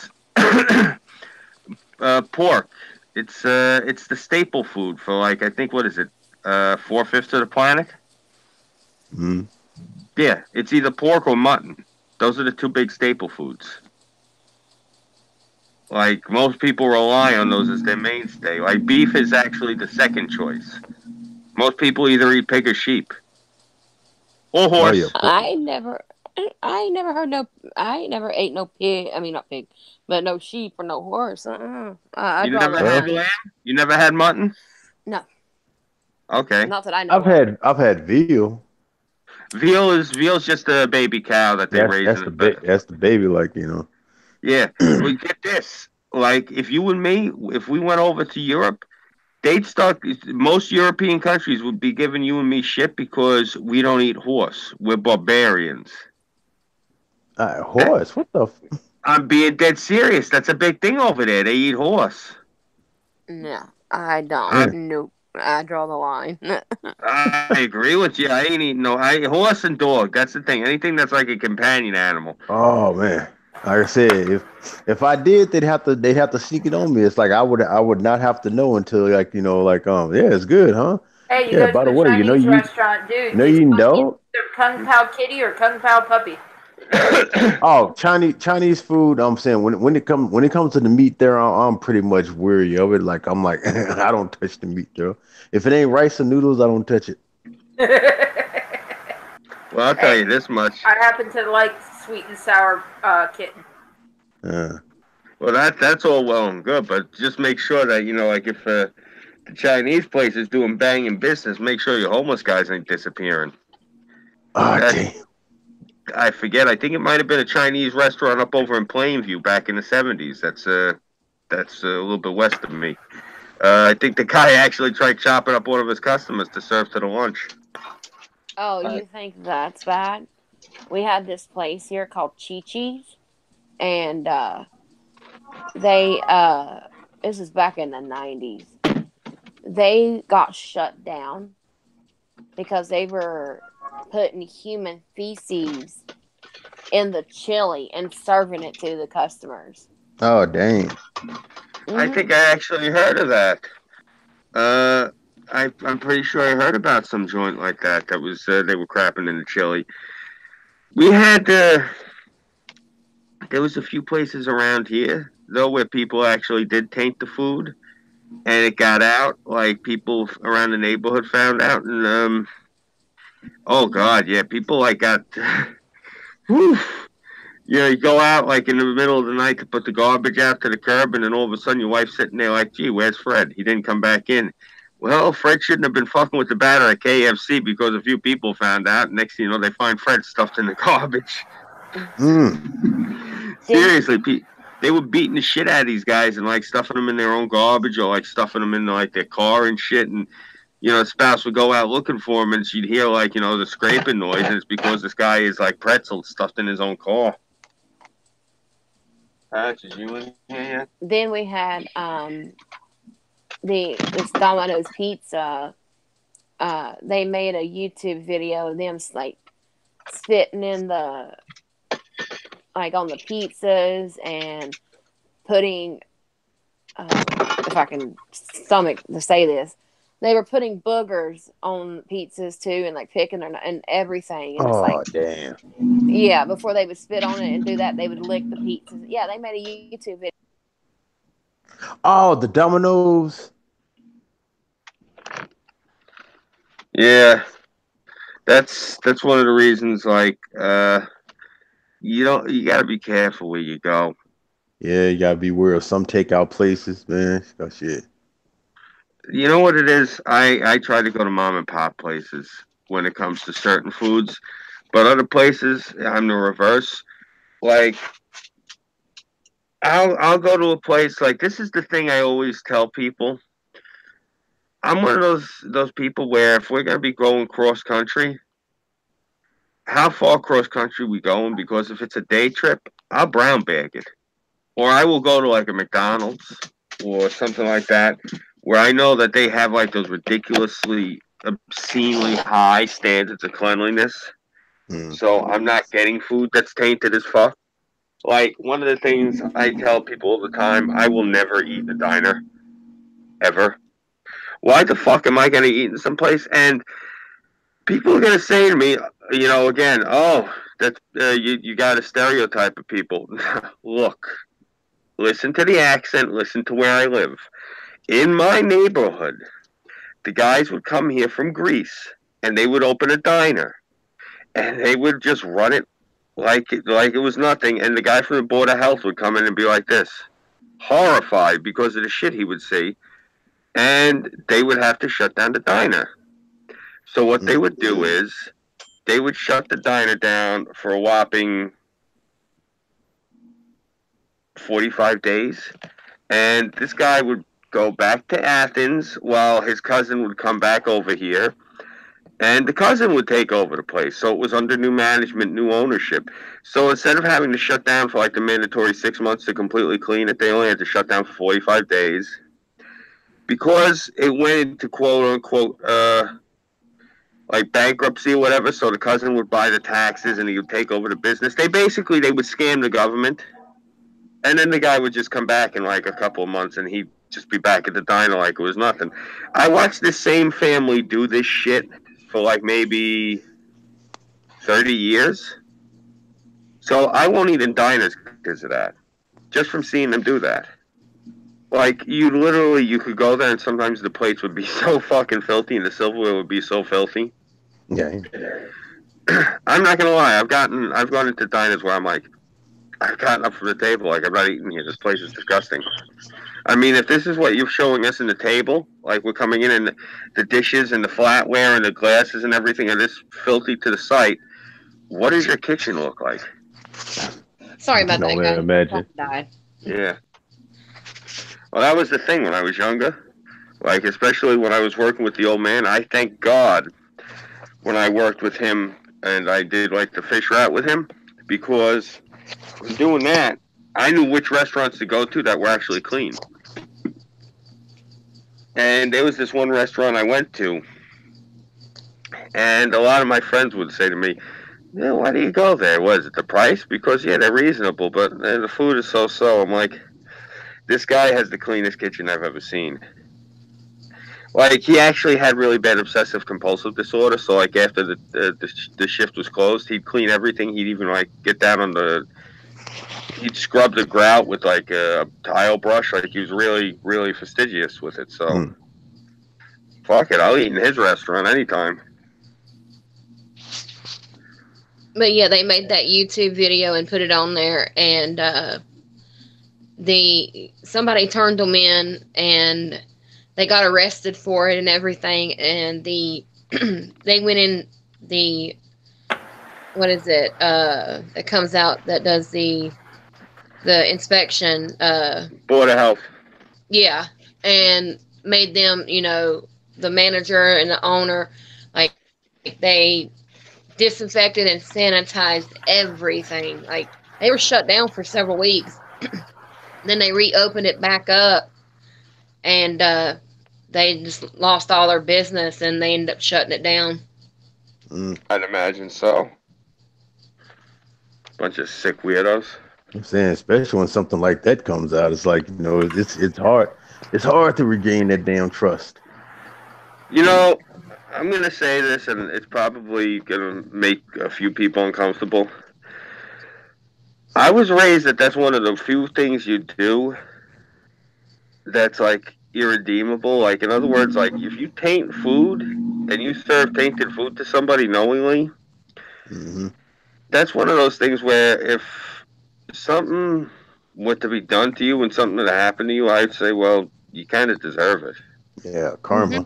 S6: Pork. It's the staple food for, like, I think, what is it? 4/5 of the planet.
S3: Mm.
S6: Yeah, it's either pork or mutton. Those are the two big staple foods. Like, most people rely on those as their mainstay. Like, beef is actually the second choice. Most people either eat pig or sheep. Or horse.
S3: Oh, yeah.
S2: I ain't never ate no pig. I mean, not pig, but no sheep or no horse. I
S6: You
S2: draw
S6: never
S2: the
S6: had
S2: line.
S6: lamb? You never had mutton?
S2: No,
S6: Okay.
S2: not that I know.
S3: I've had veal.
S6: Veal's just a baby cow that they raise in the
S3: That's the baby, like, you know.
S6: Yeah. Well, get this. Like, if you and me, if we went over to Europe, they'd start. Most European countries would be giving you and me shit because we don't eat horse. We're barbarians.
S3: Horse? What the?
S6: I'm being dead serious. That's a big thing over there. They eat horse.
S2: No, I don't. Nope. I draw the line.
S6: I agree with you. I ain't eating horse and dog. That's the thing. Anything that's like a companion animal.
S3: Oh man. Like I said, if I did, they'd have to sneak it on me. It's like I would not have to know until, like, you know, like, yeah, it's good, huh?
S1: Hey, you
S3: Yeah,
S1: go
S3: by
S1: to
S3: the
S1: a
S3: way,
S1: Chinese restaurant, dude.
S3: No,
S1: it's
S3: you
S1: either
S3: don't.
S1: Kung Pao Kitty or Kung Pao Puppy.
S3: Oh, Chinese food. I'm saying when it comes to the meat there, I'm pretty much weary of it. Like, I'm like, I don't touch the meat there. If it ain't rice and noodles, I don't touch it.
S6: Well, I'll tell you this much.
S1: I happen to like sweet and sour kitten.
S6: Well, that's all well and good, but just make sure that, you know, like, if the Chinese place is doing banging business, make sure your homeless guys ain't disappearing.
S3: Oh, damn.
S6: I forget. I think it might have been a Chinese restaurant up over in Plainview back in the 70s. That's a little bit west of me. I think the guy actually tried chopping up one of his customers to serve to the lunch.
S2: Oh, you think that's bad? We had this place here called Chi-Chi's, and they this is back in the 90s. They got shut down because they were putting human feces in the chili and serving it to the customers.
S3: Oh, dang.
S2: Mm-hmm.
S6: I think I actually heard of that. I'm pretty sure I heard about some joint like that. That was they were crapping in the chili. We had there was a few places around here though where people actually did taint the food, and it got out. Like, people around the neighborhood found out, and oh god, yeah, people like got. Whew. You know, you go out like in the middle of the night to put the garbage out to the curb, and then all of a sudden your wife's sitting there like, gee, where's Fred? He didn't come back in. Well, Fred shouldn't have been fucking with the batter at KFC because a few people found out. Next thing you know, they find Fred stuffed in the garbage. Seriously, they were beating the shit out of these guys and, like, stuffing them in their own garbage, or, like, stuffing them in, like, their car and shit. And, you know, the spouse would go out looking for him, and she'd hear, like, you know, the scraping noise, and it's because this guy is, like, pretzel stuffed in his own car. Did you in here yet?
S2: Then we had this Domino's Pizza. They made a YouTube video of them, like, spitting in the, like, on the pizzas and putting, if I can stomach to say this, they were putting boogers on pizzas too, and, like, picking their and everything. And it's like,
S3: damn.
S2: Yeah, before they would spit on it and do that, they would lick the pizzas. Yeah, they made a YouTube video.
S3: Oh, the Domino's.
S6: Yeah, that's one of the reasons. Like, you gotta be careful where you go.
S3: Yeah, you gotta be aware of some takeout places, man. Oh, shit.
S6: You know what it is? I try to go to mom and pop places when it comes to certain foods, but other places I'm the reverse. Like, I'll go to a place, like, this is the thing I always tell people. I'm one of those people where if we're gonna be going cross country, how far cross country we going, because if it's a day trip, I'll brown bag it. Or I will go to like a McDonald's or something like that, where I know that they have like those ridiculously, obscenely high standards of cleanliness.
S3: Mm.
S6: So I'm not getting food that's tainted as fuck. Like, one of the things I tell people all the time, I will never eat in a diner, ever. Why the fuck am I going to eat in someplace? And people are going to say to me, again, oh, that's you got a stereotype of people. Look, listen to the accent, listen to where I live. In my neighborhood, the guys would come here from Greece, and they would open a diner, and they would just run it like it was nothing. And the guy from the Board of Health would come in and be like this, horrified because of the shit he would see, and they would have to shut down the diner. So what they would do is they would shut the diner down for a whopping 45 days, and this guy would go back to Athens while his cousin would come back over here, and the cousin would take over the place. So it was under new management, new ownership. So instead of having to shut down for like the mandatory 6 months to completely clean it, they only had to shut down for 45 days. Because it went into quote unquote like bankruptcy or whatever, so the cousin would buy the taxes and he would take over the business. They would scam the government, and then the guy would just come back in like a couple of months and he'd just be back at the diner like it was nothing. I watched this same family do this shit for like maybe 30 years. So I won't eat in diners because of that. Just from seeing them do that. Like, you could go there and sometimes the plates would be so fucking filthy and the silverware would be so filthy.
S3: Yeah.
S6: I'm not gonna lie, I've gone into diners where I'm like, I've gotten up from the table, like, I'm not eating here. This place is disgusting. I mean, if this is what you're showing us in the table, like we're coming in and the dishes and the flatware and the glasses and everything are this filthy to the sight, what does your kitchen look like?
S2: Sorry about that, guys.
S3: Imagine.
S2: Died.
S6: Yeah. Well, that was the thing when I was younger. Like, especially when I was working with the old man, I thank God when I worked with him and I did like the fish route with him, because from doing that, I knew which restaurants to go to that were actually clean. And there was this one restaurant I went to, and a lot of my friends would say to me, yeah, why do you go there? Was it the price? Because, yeah, they're reasonable, but the food is so-so. I'm like, this guy has the cleanest kitchen I've ever seen. Like, he actually had really bad obsessive compulsive disorder, so, like, after the shift was closed, he'd clean everything. He'd even, like, get down on he'd scrub the grout with, like, a tile brush. Like, he was really, really fastidious with it, so fuck it, I'll eat in his restaurant anytime.
S2: But yeah, they made that YouTube video and put it on there, and somebody turned them in, and they got arrested for it and everything, and they went in what is it? That comes out that does the inspection.
S6: Board of Health.
S2: Yeah, and made them, the manager and the owner, like, they disinfected and sanitized everything. Like, they were shut down for several weeks. Then they reopened it back up, and they just lost all their business, and they ended up shutting it down.
S6: I'd imagine so. Bunch of sick weirdos.
S3: I'm saying, especially when something like that comes out, it's like, it's hard. It's hard to regain that damn trust.
S6: I'm going to say this, and it's probably going to make a few people uncomfortable. I was raised that's one of the few things you do that's, like, irredeemable. Like, in other words, like, if you taint food and you serve tainted food to somebody knowingly, that's one of those things where if something were to be done to you and something that happened to you, I'd say, well, you kind of deserve it.
S3: Yeah, karma.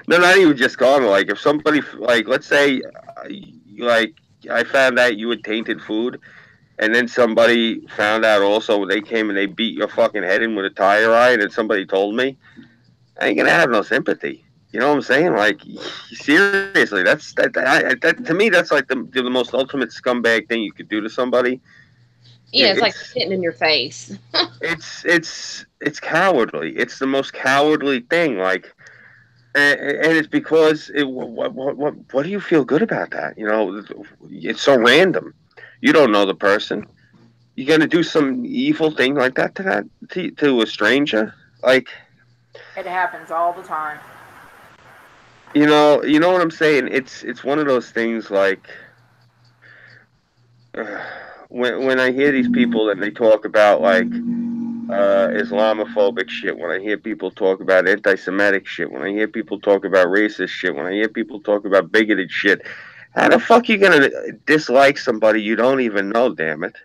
S6: No, not even just karma. Like, if somebody, like, let's say, like, I found out you had tainted food, and then somebody found out also, they came and they beat your fucking head in with a tire iron, and somebody told me, I ain't gonna have no sympathy. You know what I'm saying? Like, seriously, that to me, that's like the most ultimate scumbag thing you could do to somebody.
S2: Yeah, it's like
S6: It's
S2: sitting in your face.
S6: it's cowardly. It's the most cowardly thing. Like, and it's because what do you feel good about that? You know, it's so random. You don't know the person. You're gonna do some evil thing like that to a stranger. Like,
S1: It happens all the time.
S6: you know what I'm saying. It's one of those things like. Uh, when I hear these people and they talk about like Islamophobic shit, when I hear people talk about anti-Semitic shit, when I hear people talk about racist shit, when I hear people talk about bigoted shit, how the fuck you gonna dislike somebody you don't even know? Damn it!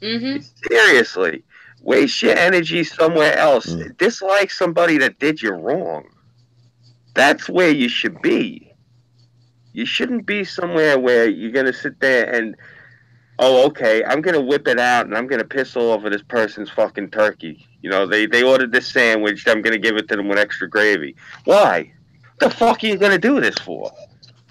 S2: Mm-hmm.
S6: Seriously, waste your energy somewhere else.
S3: Mm.
S6: Dislike somebody that did you wrong. That's where you should be. You shouldn't be somewhere where you're gonna sit there and oh, okay, I'm gonna whip it out and I'm gonna piss all over this person's fucking turkey. You know, they ordered this sandwich, I'm gonna give it to them with extra gravy. Why? What the fuck are you gonna do this for?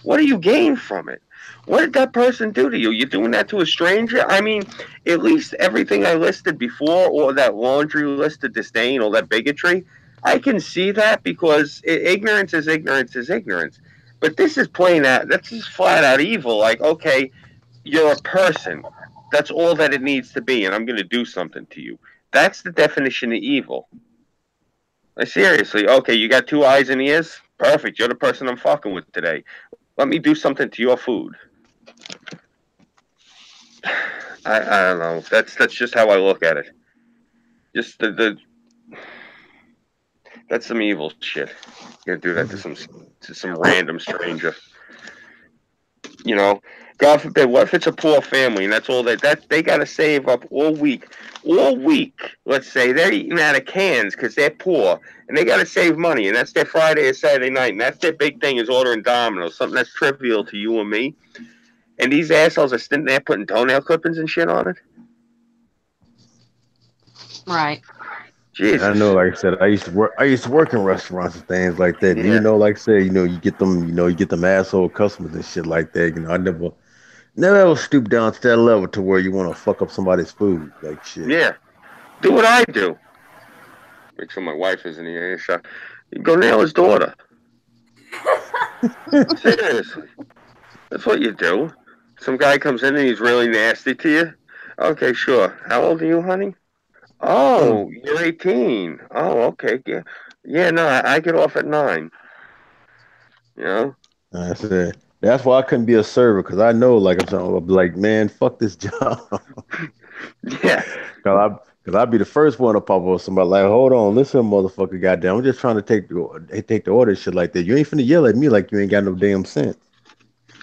S6: What do you gain from it? What did that person do to you? You're doing that to a stranger? I mean, at least everything I listed before, or that laundry list of disdain, or that bigotry, I can see that because ignorance is ignorance is ignorance. But this is plain out, that's just flat out evil. Like, okay, you're a person. That's all that it needs to be, and I'm going to do something to you. That's the definition of evil. Like, seriously, okay, you got two eyes and ears? Perfect. You're the person I'm fucking with today. Let me do something to your food. I don't know. That's just how I look at it. Just the that's some evil shit. You're gonna do that to some random stranger. You know, God forbid, what if it's a poor family and that's all that they got to save up all week. Let's say they're eating out of cans because they're poor and they got to save money, and that's their Friday or Saturday night, and that's their big thing is ordering Domino's, something that's trivial to you and me. And these assholes are sitting there putting toenail clippings and shit on it.
S2: Right.
S3: I
S6: Jesus.
S3: know, like I said, I used to work in restaurants and things like that. And
S6: Yeah.
S3: even though, like I said, you get them asshole customers and shit like that. You know, I never ever stoop down to that level to where you want to fuck up somebody's food. Like shit.
S6: Yeah. Do what I do. Make sure my wife isn't here. Go nail his daughter. Seriously. That's what you do. Some guy comes in and he's really nasty to you. Okay, sure. How old are you, honey?
S3: Mm.
S6: Oh, you're 18. Oh, okay. Yeah, yeah. No, I get off at 9. You know?
S3: I said that's why I couldn't be a server because I know, like I'm saying, I'll be like, man, fuck this job.
S6: Yeah,
S3: Cause I'd be the first one to pop up with somebody like, hold on, listen, motherfucker, goddamn, I'm just trying to take the order, shit like that. You ain't finna yell at me like you ain't got no damn sense.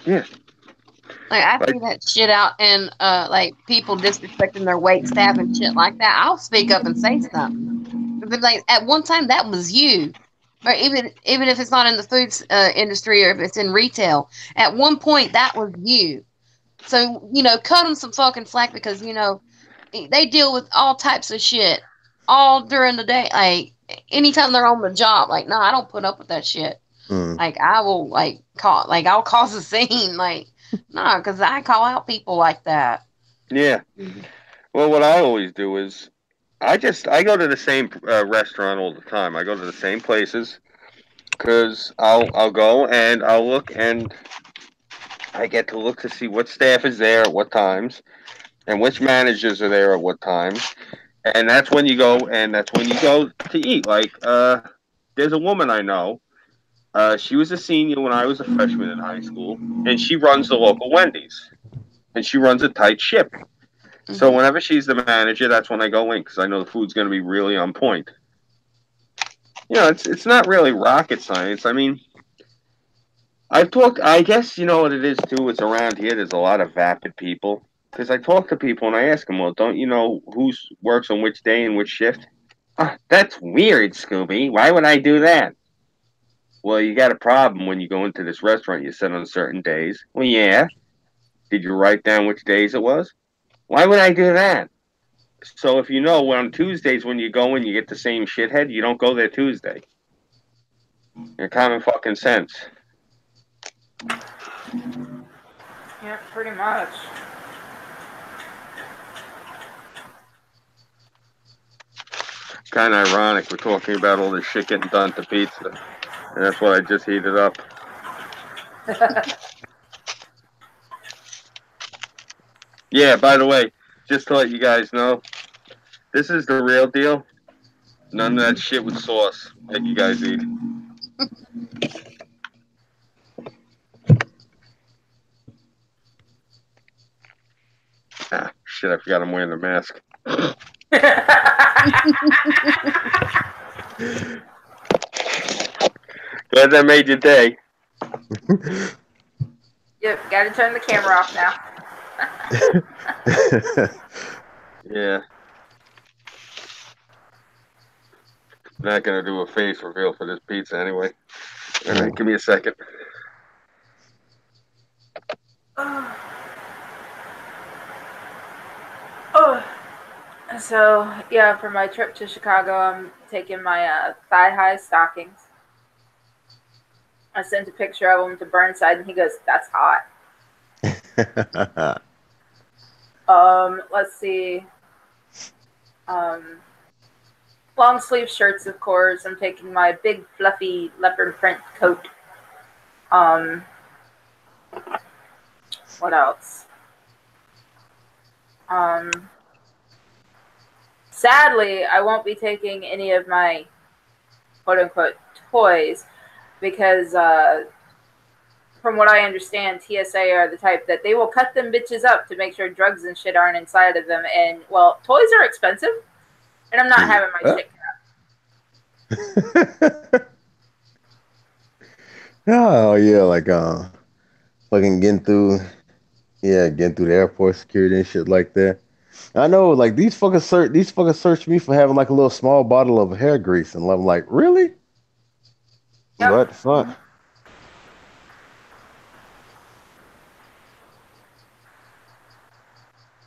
S6: yeah.
S2: Like I
S6: Like,
S2: see that shit out and like people disrespecting their wait staff and shit like that. I'll speak up and say something. But like at one time that was you. Or even if it's not in the food industry or if it's in retail, at one point that was you. So cut them some fucking slack because they deal with all types of shit all during the day. Like anytime they're on the job, like no, I don't put up with that shit.
S3: Mm.
S2: Like I will I'll cause a scene. Like no, because I call out people like that.
S6: yeah. Well, what I always do is I go to the same restaurant all the time. I go to the same places because I'll go and I'll look and I get to look to see what staff is there at what times and which managers are there at what times. And that's when you go and that's when you go to eat. Like there's a woman I know. She was a senior when I was a freshman in high school, and she runs the local Wendy's, and she runs a tight ship. So
S2: Mm-hmm.
S6: whenever she's the manager, that's when I go in because I know the food's going to be really on point. You know, it's not really rocket science. I mean, I've talked. I guess you know what it is too. It's around here. There's a lot of vapid people because I talk to people and I ask them, "Well, don't you know who works on which day and which shift?" That's weird, Scooby. Why would I do that? Well, you got a problem when you go into this restaurant. You sit on certain days. Well, yeah. Did you write down which days it was? Why would I do that? So if you know on Tuesdays when you go in, you get the same shithead. You don't go there Tuesday. and common fucking sense.
S1: Yeah, pretty much.
S6: Kind of ironic we're talking about all this shit getting done to pizza, and that's what I just heated up. Yeah, by the way, just to let you guys know, this is the real deal. None of that shit with sauce that you guys eat. Ah, shit, I forgot I'm wearing the mask. Glad that made your day.
S1: Yep, gotta turn the camera off now.
S6: Yeah. Not gonna do a face reveal for this pizza anyway. All right, give me a second.
S1: So yeah, for my trip to Chicago, I'm taking my thigh-high stockings. I sent a picture of them to Burnside, and he goes, "That's hot." Let's see. Long sleeve shirts, of course. I'm taking my big fluffy leopard print coat. What else? Sadly, I won't be taking any of my quote unquote toys because from what I understand, TSA are the type that they will cut them bitches up to make sure drugs and shit aren't inside of them. And well, toys are expensive, and I'm not having my shit cut.
S3: Oh yeah, like fucking getting through the airport security and shit like that. I know, like these fuckers search me for having like a little small bottle of hair grease, and I'm like, really?
S1: Yep.
S3: What the fuck?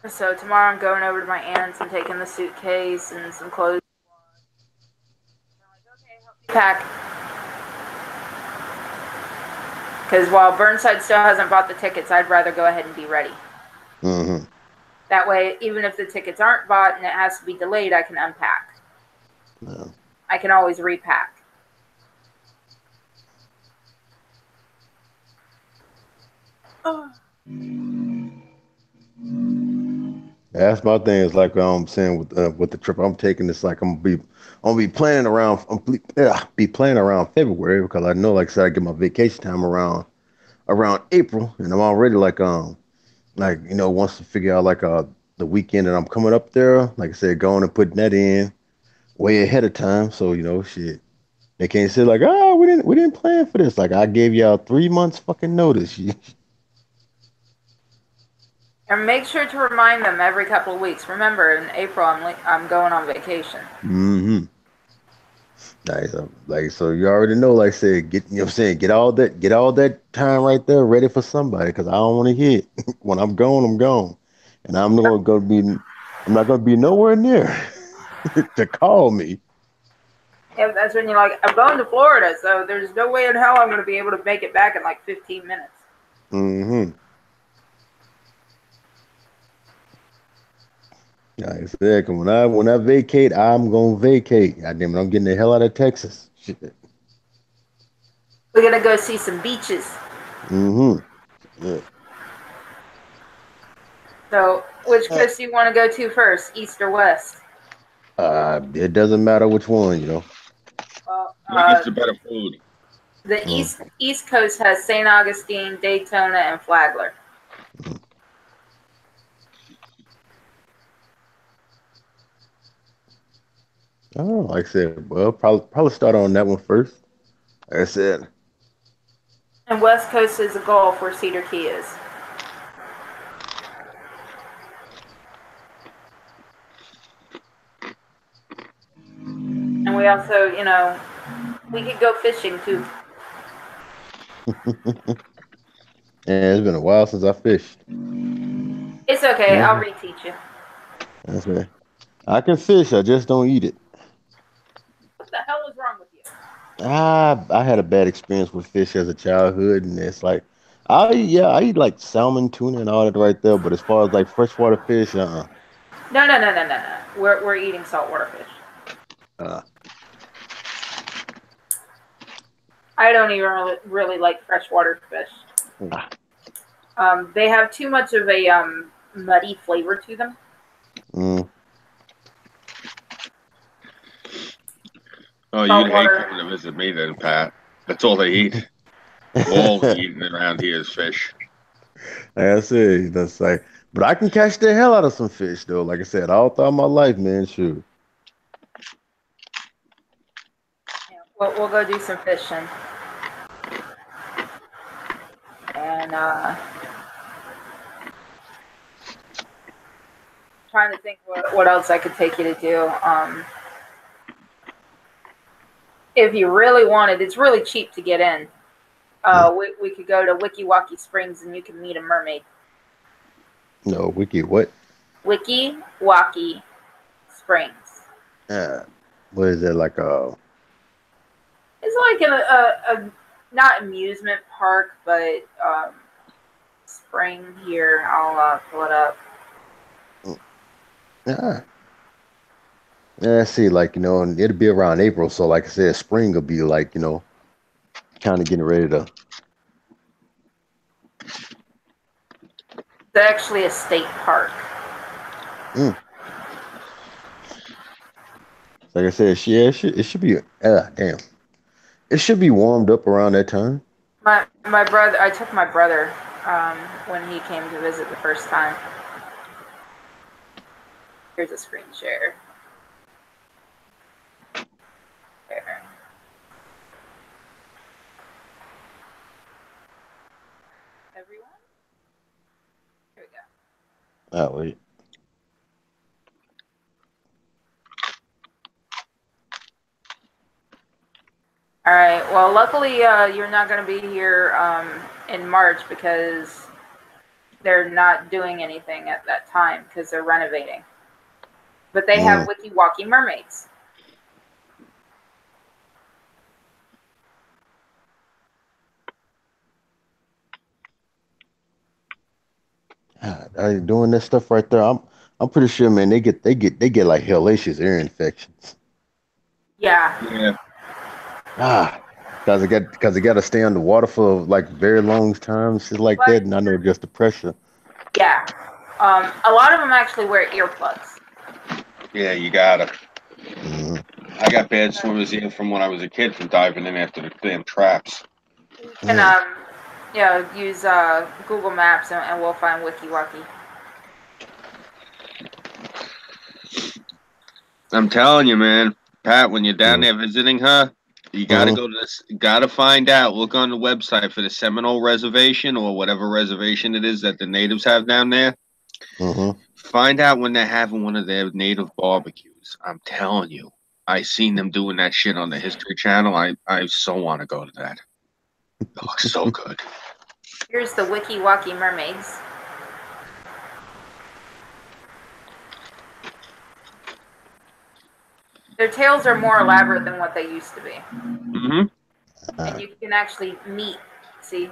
S1: So tomorrow I'm going over to my aunt's and taking the suitcase and some clothes. They're like, okay, help me pack. Because while Burnside still hasn't bought the tickets, I'd rather go ahead and be ready.
S3: Mm-hmm.
S1: That way, even if the tickets aren't bought and it has to be delayed, I can unpack.
S3: No.
S1: I can always repack. Oh.
S3: That's my thing. Is like I'm saying with the trip I'm taking. It's like I'm gonna be planning around. Be planning around February because I know, like I said, I get my vacation time around April, and I'm already like once to figure out like the weekend that I'm coming up there. Like I said, going and putting that in way ahead of time. So shit, they can't say like, oh, we didn't plan for this. Like I gave y'all 3 months fucking notice.
S1: And make sure to remind them every couple of weeks. Remember, in April, I'm going on vacation.
S3: Mm-hmm. Nice. Like so, you already know. Like I said, get all that time right there ready for somebody because I don't want to hear it. When I'm gone, I'm gone, and I'm not gonna be nowhere near to call me.
S1: Yeah, that's when you're like, I'm going to Florida, so there's no way in hell I'm going to be able to make it back in like 15 minutes.
S3: Mm-hmm. Like I said, 'cause when I vacate, I'm gonna vacate. God damn it, I'm getting the hell out of Texas. Shit.
S1: We're going to go see some beaches.
S3: Mm-hmm. Yeah.
S1: So, which coast do you want to go to first, east or west?
S3: It doesn't matter which one,
S1: Well,
S6: Where's the better food?
S1: The East Coast has St. Augustine, Daytona, and Flagler.
S3: Oh, like I said, well, probably start on that one first. Like I said.
S1: And West Coast is the Gulf, where Cedar Key is. And we also, we could go fishing too.
S3: Yeah, it's been a while since I fished.
S1: It's okay. I'll reteach you.
S3: That's right. I can fish. I just don't eat it.
S1: What the hell is wrong with you?
S3: I had a bad experience with fish as a childhood, and it's like, I eat like salmon, tuna, and all that right there. But as far as like freshwater fish,
S1: No, no, no, no, no, no. We're eating saltwater fish.
S3: uh,
S1: I don't even really like freshwater fish.
S3: uh,
S1: They have too much of a muddy flavor to them.
S3: mm,
S6: Oh, you'd hate
S1: Saltwater.
S6: coming to visit me then, Pat. That's all they eat. All they eat around here is fish.
S3: that's it. That's like, but I can catch the hell out of some fish though. Like I said, all throughout my life, man. Shoot.
S1: Yeah, we'll go do some fishing. And trying to think what else I could take you to do. If you really wanted, it's really cheap to get in. We could go to Wikiwaki Springs and you can meet a mermaid.
S3: No, wiki what?
S1: Wikiwaki Springs.
S3: Uh, what is that like?
S1: It's like a not amusement park, but spring here. I'll pull it up.
S3: Yeah. Yeah, see, like, and it'll be around April, so like I said, spring will be like, kind of getting ready to.
S1: It's actually a state park.
S3: Mm. Like I said, yeah, it should be. Damn, it should be warmed up around that time.
S1: My brother, I took my brother when he came to visit the first time. Here's a screen share. There. Everyone? Here we go.
S3: Oh wait.
S1: All right. Well, luckily, you're not going to be here in March because they're not doing anything at that time because they're renovating. But they have Wikiwaki mermaids.
S3: Are you doing that stuff right there? I'm pretty sure, man. They get like hellacious ear infections.
S1: Yeah.
S3: Because they got to stay underwater for like very long times, shit like that. And I know just the pressure.
S1: Yeah. A lot of them actually wear earplugs.
S6: Yeah, you gotta.
S3: Mm-hmm.
S6: I got bad swimmers in from when I was a kid from diving in after the damn traps.
S1: You can use Google Maps and we'll find Wikiwaki.
S6: I'm telling you, man, Pat, when you're down there visiting her, you gotta go to this. Gotta find out. Look on the website for the Seminole Reservation or whatever reservation it is that the natives have down there.
S3: Mm-hmm.
S6: Find out when they're having one of their native barbecues. I'm telling you, I seen them doing that shit on the History Channel. I so want to go to that. It looks so good.
S1: Here's the Wikiwaki mermaids. Their tails are more elaborate than what they used to be.
S6: Mm-hmm.
S1: And you can actually meet. See,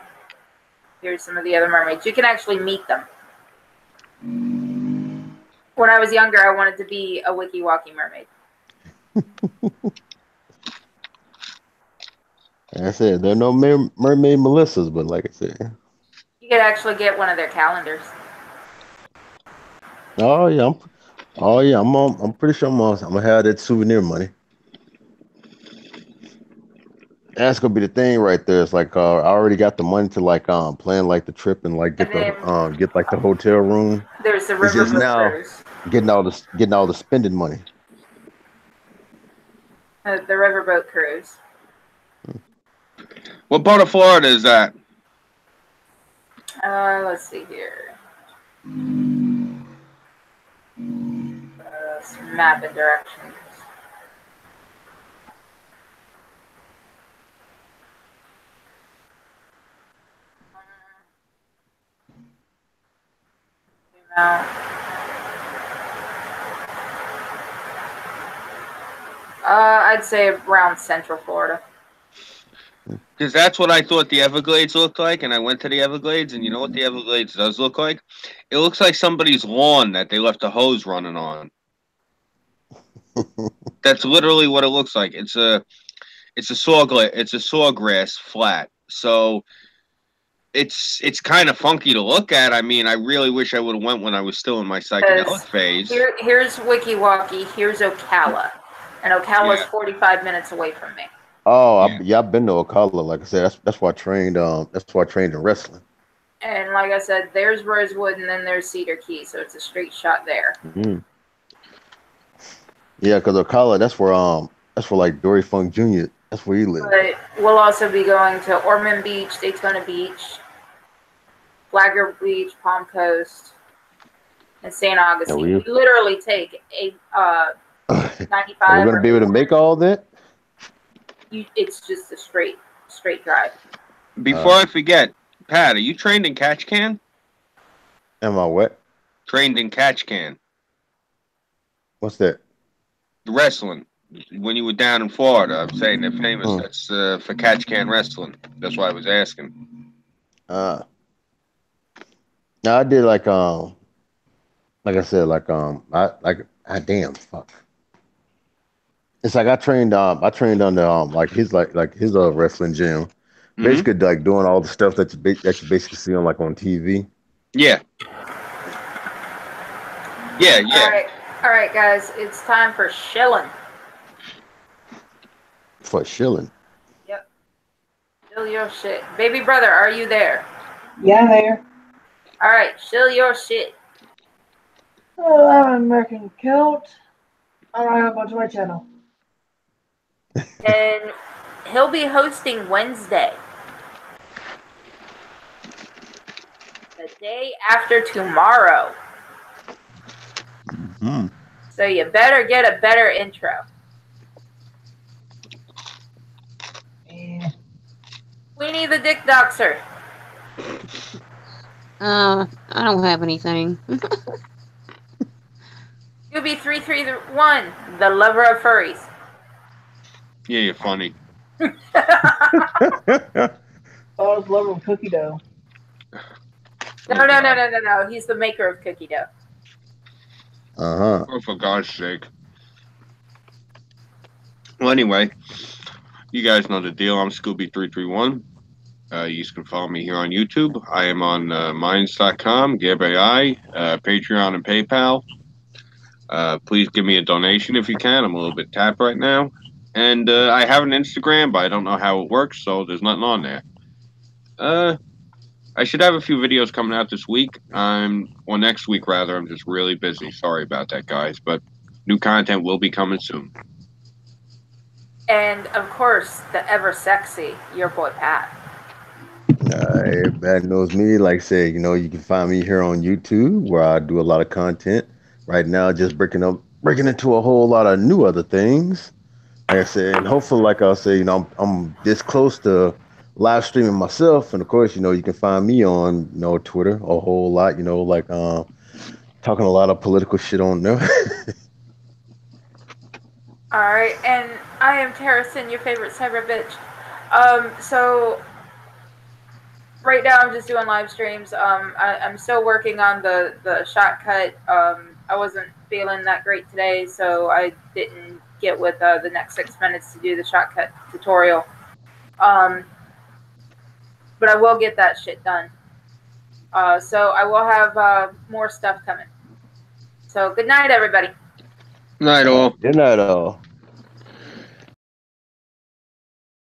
S1: here's some of the other mermaids. You can actually meet them. When I was younger, I wanted to be a Wikiwaki mermaid.
S3: Like I said, there are no mermaid Melissas, but like I said,
S1: You could actually get one of their calendars.
S3: oh yeah, I'm pretty sure I'm gonna have that souvenir money. That's gonna be the thing right there. It's like I already got the money to like plan like the trip and like get get like the hotel room.
S1: There's the
S3: It's just
S1: riverboat
S3: now
S1: cruise.
S3: getting all the spending money.
S1: The riverboat cruise.
S6: What part of Florida is that?
S1: Let's see here. Map and directions. I'd say around Central Florida.
S6: Because that's what I thought the Everglades looked like, and I went to the Everglades, and you know what the Everglades does look like? It looks like somebody's lawn that they left a hose running on. That's literally what it looks like. It's a sawgrass flat. So it's kind of funky to look at. I mean, I really wish I would have went when I was still in my psychedelic phase.
S1: Here's Wikiwalkie. Here's Ocala, and Ocala's 45 minutes away from me.
S3: Oh, I've been to Ocala. Like I said, that's why I trained. That's why I trained in wrestling.
S1: And like I said, there's Rosewood, and then there's Cedar Key, so it's a straight shot there.
S3: Mm-hmm. Yeah, because Ocala, that's where like Dory Funk Jr. That's where he lives.
S1: But we'll also be going to Ormond Beach, Daytona Beach, Flagler Beach, Palm Coast, and St. Augustine. We literally take a 95.
S3: We're gonna be able to make all that.
S1: It's just a straight drive.
S6: Before I forget, Pat, are you trained in catch can?
S3: Am I what?
S6: Trained in catch can.
S3: What's that?
S6: Wrestling. When you were down in Florida, I'm saying they're famous. That's for catch can wrestling. That's why I was asking.
S3: Now I did like I said, damn fuck. It's like I trained under like his wrestling gym. Mm-hmm. Basically like doing all the stuff that you basically see on like on TV.
S6: Yeah. Yeah.
S1: All right, guys, it's time for shilling.
S3: For shilling.
S1: Yep. Shill your shit. Baby brother, are you there?
S4: Yeah, I'm there.
S1: All right, shill your shit.
S4: Oh, I'm an American Kilt. I'll write up onto my channel.
S1: And he'll be hosting Wednesday. The day after tomorrow.
S3: Mm-hmm.
S1: So you better get a better intro.
S4: Yeah.
S1: Weenie the Dick Doxer.
S2: I don't have anything.
S1: UB331, the lover of furries.
S6: Yeah, you're funny.
S4: I was lover of cookie dough.
S1: No. He's the maker of cookie dough.
S6: Oh, for God's sake. Well, anyway, you guys know the deal. I'm Scooby331. You can follow me here on YouTube. I am on Minds.com, GabAI, Patreon, and PayPal. Please give me a donation if you can. I'm a little bit tapped right now. And I have an Instagram, but I don't know how it works, so there's nothing on there. I should have a few videos coming out this week. Next week, rather. I'm just really busy. Sorry about that, guys. But new content will be coming soon.
S1: And, of course, the ever-sexy, your boy, Pat.
S3: Everybody knows me. Like I said, you can find me here on YouTube, where I do a lot of content. Right now, just breaking into a whole lot of new other things. Like I said, and hopefully, like I say, I'm this close to live streaming myself, and of course, you can find me on Twitter a whole lot. Talking a lot of political shit on there.
S1: All right, and I am Terracin, your favorite cyber bitch. So right now I'm just doing live streams. I'm still working on the shotcut. I wasn't feeling that great today, so I didn't get with the next 6 minutes to do the shotcut tutorial. But I will get that shit done. So I will have more stuff coming. So good night, everybody.
S6: Night all.
S3: Good night all.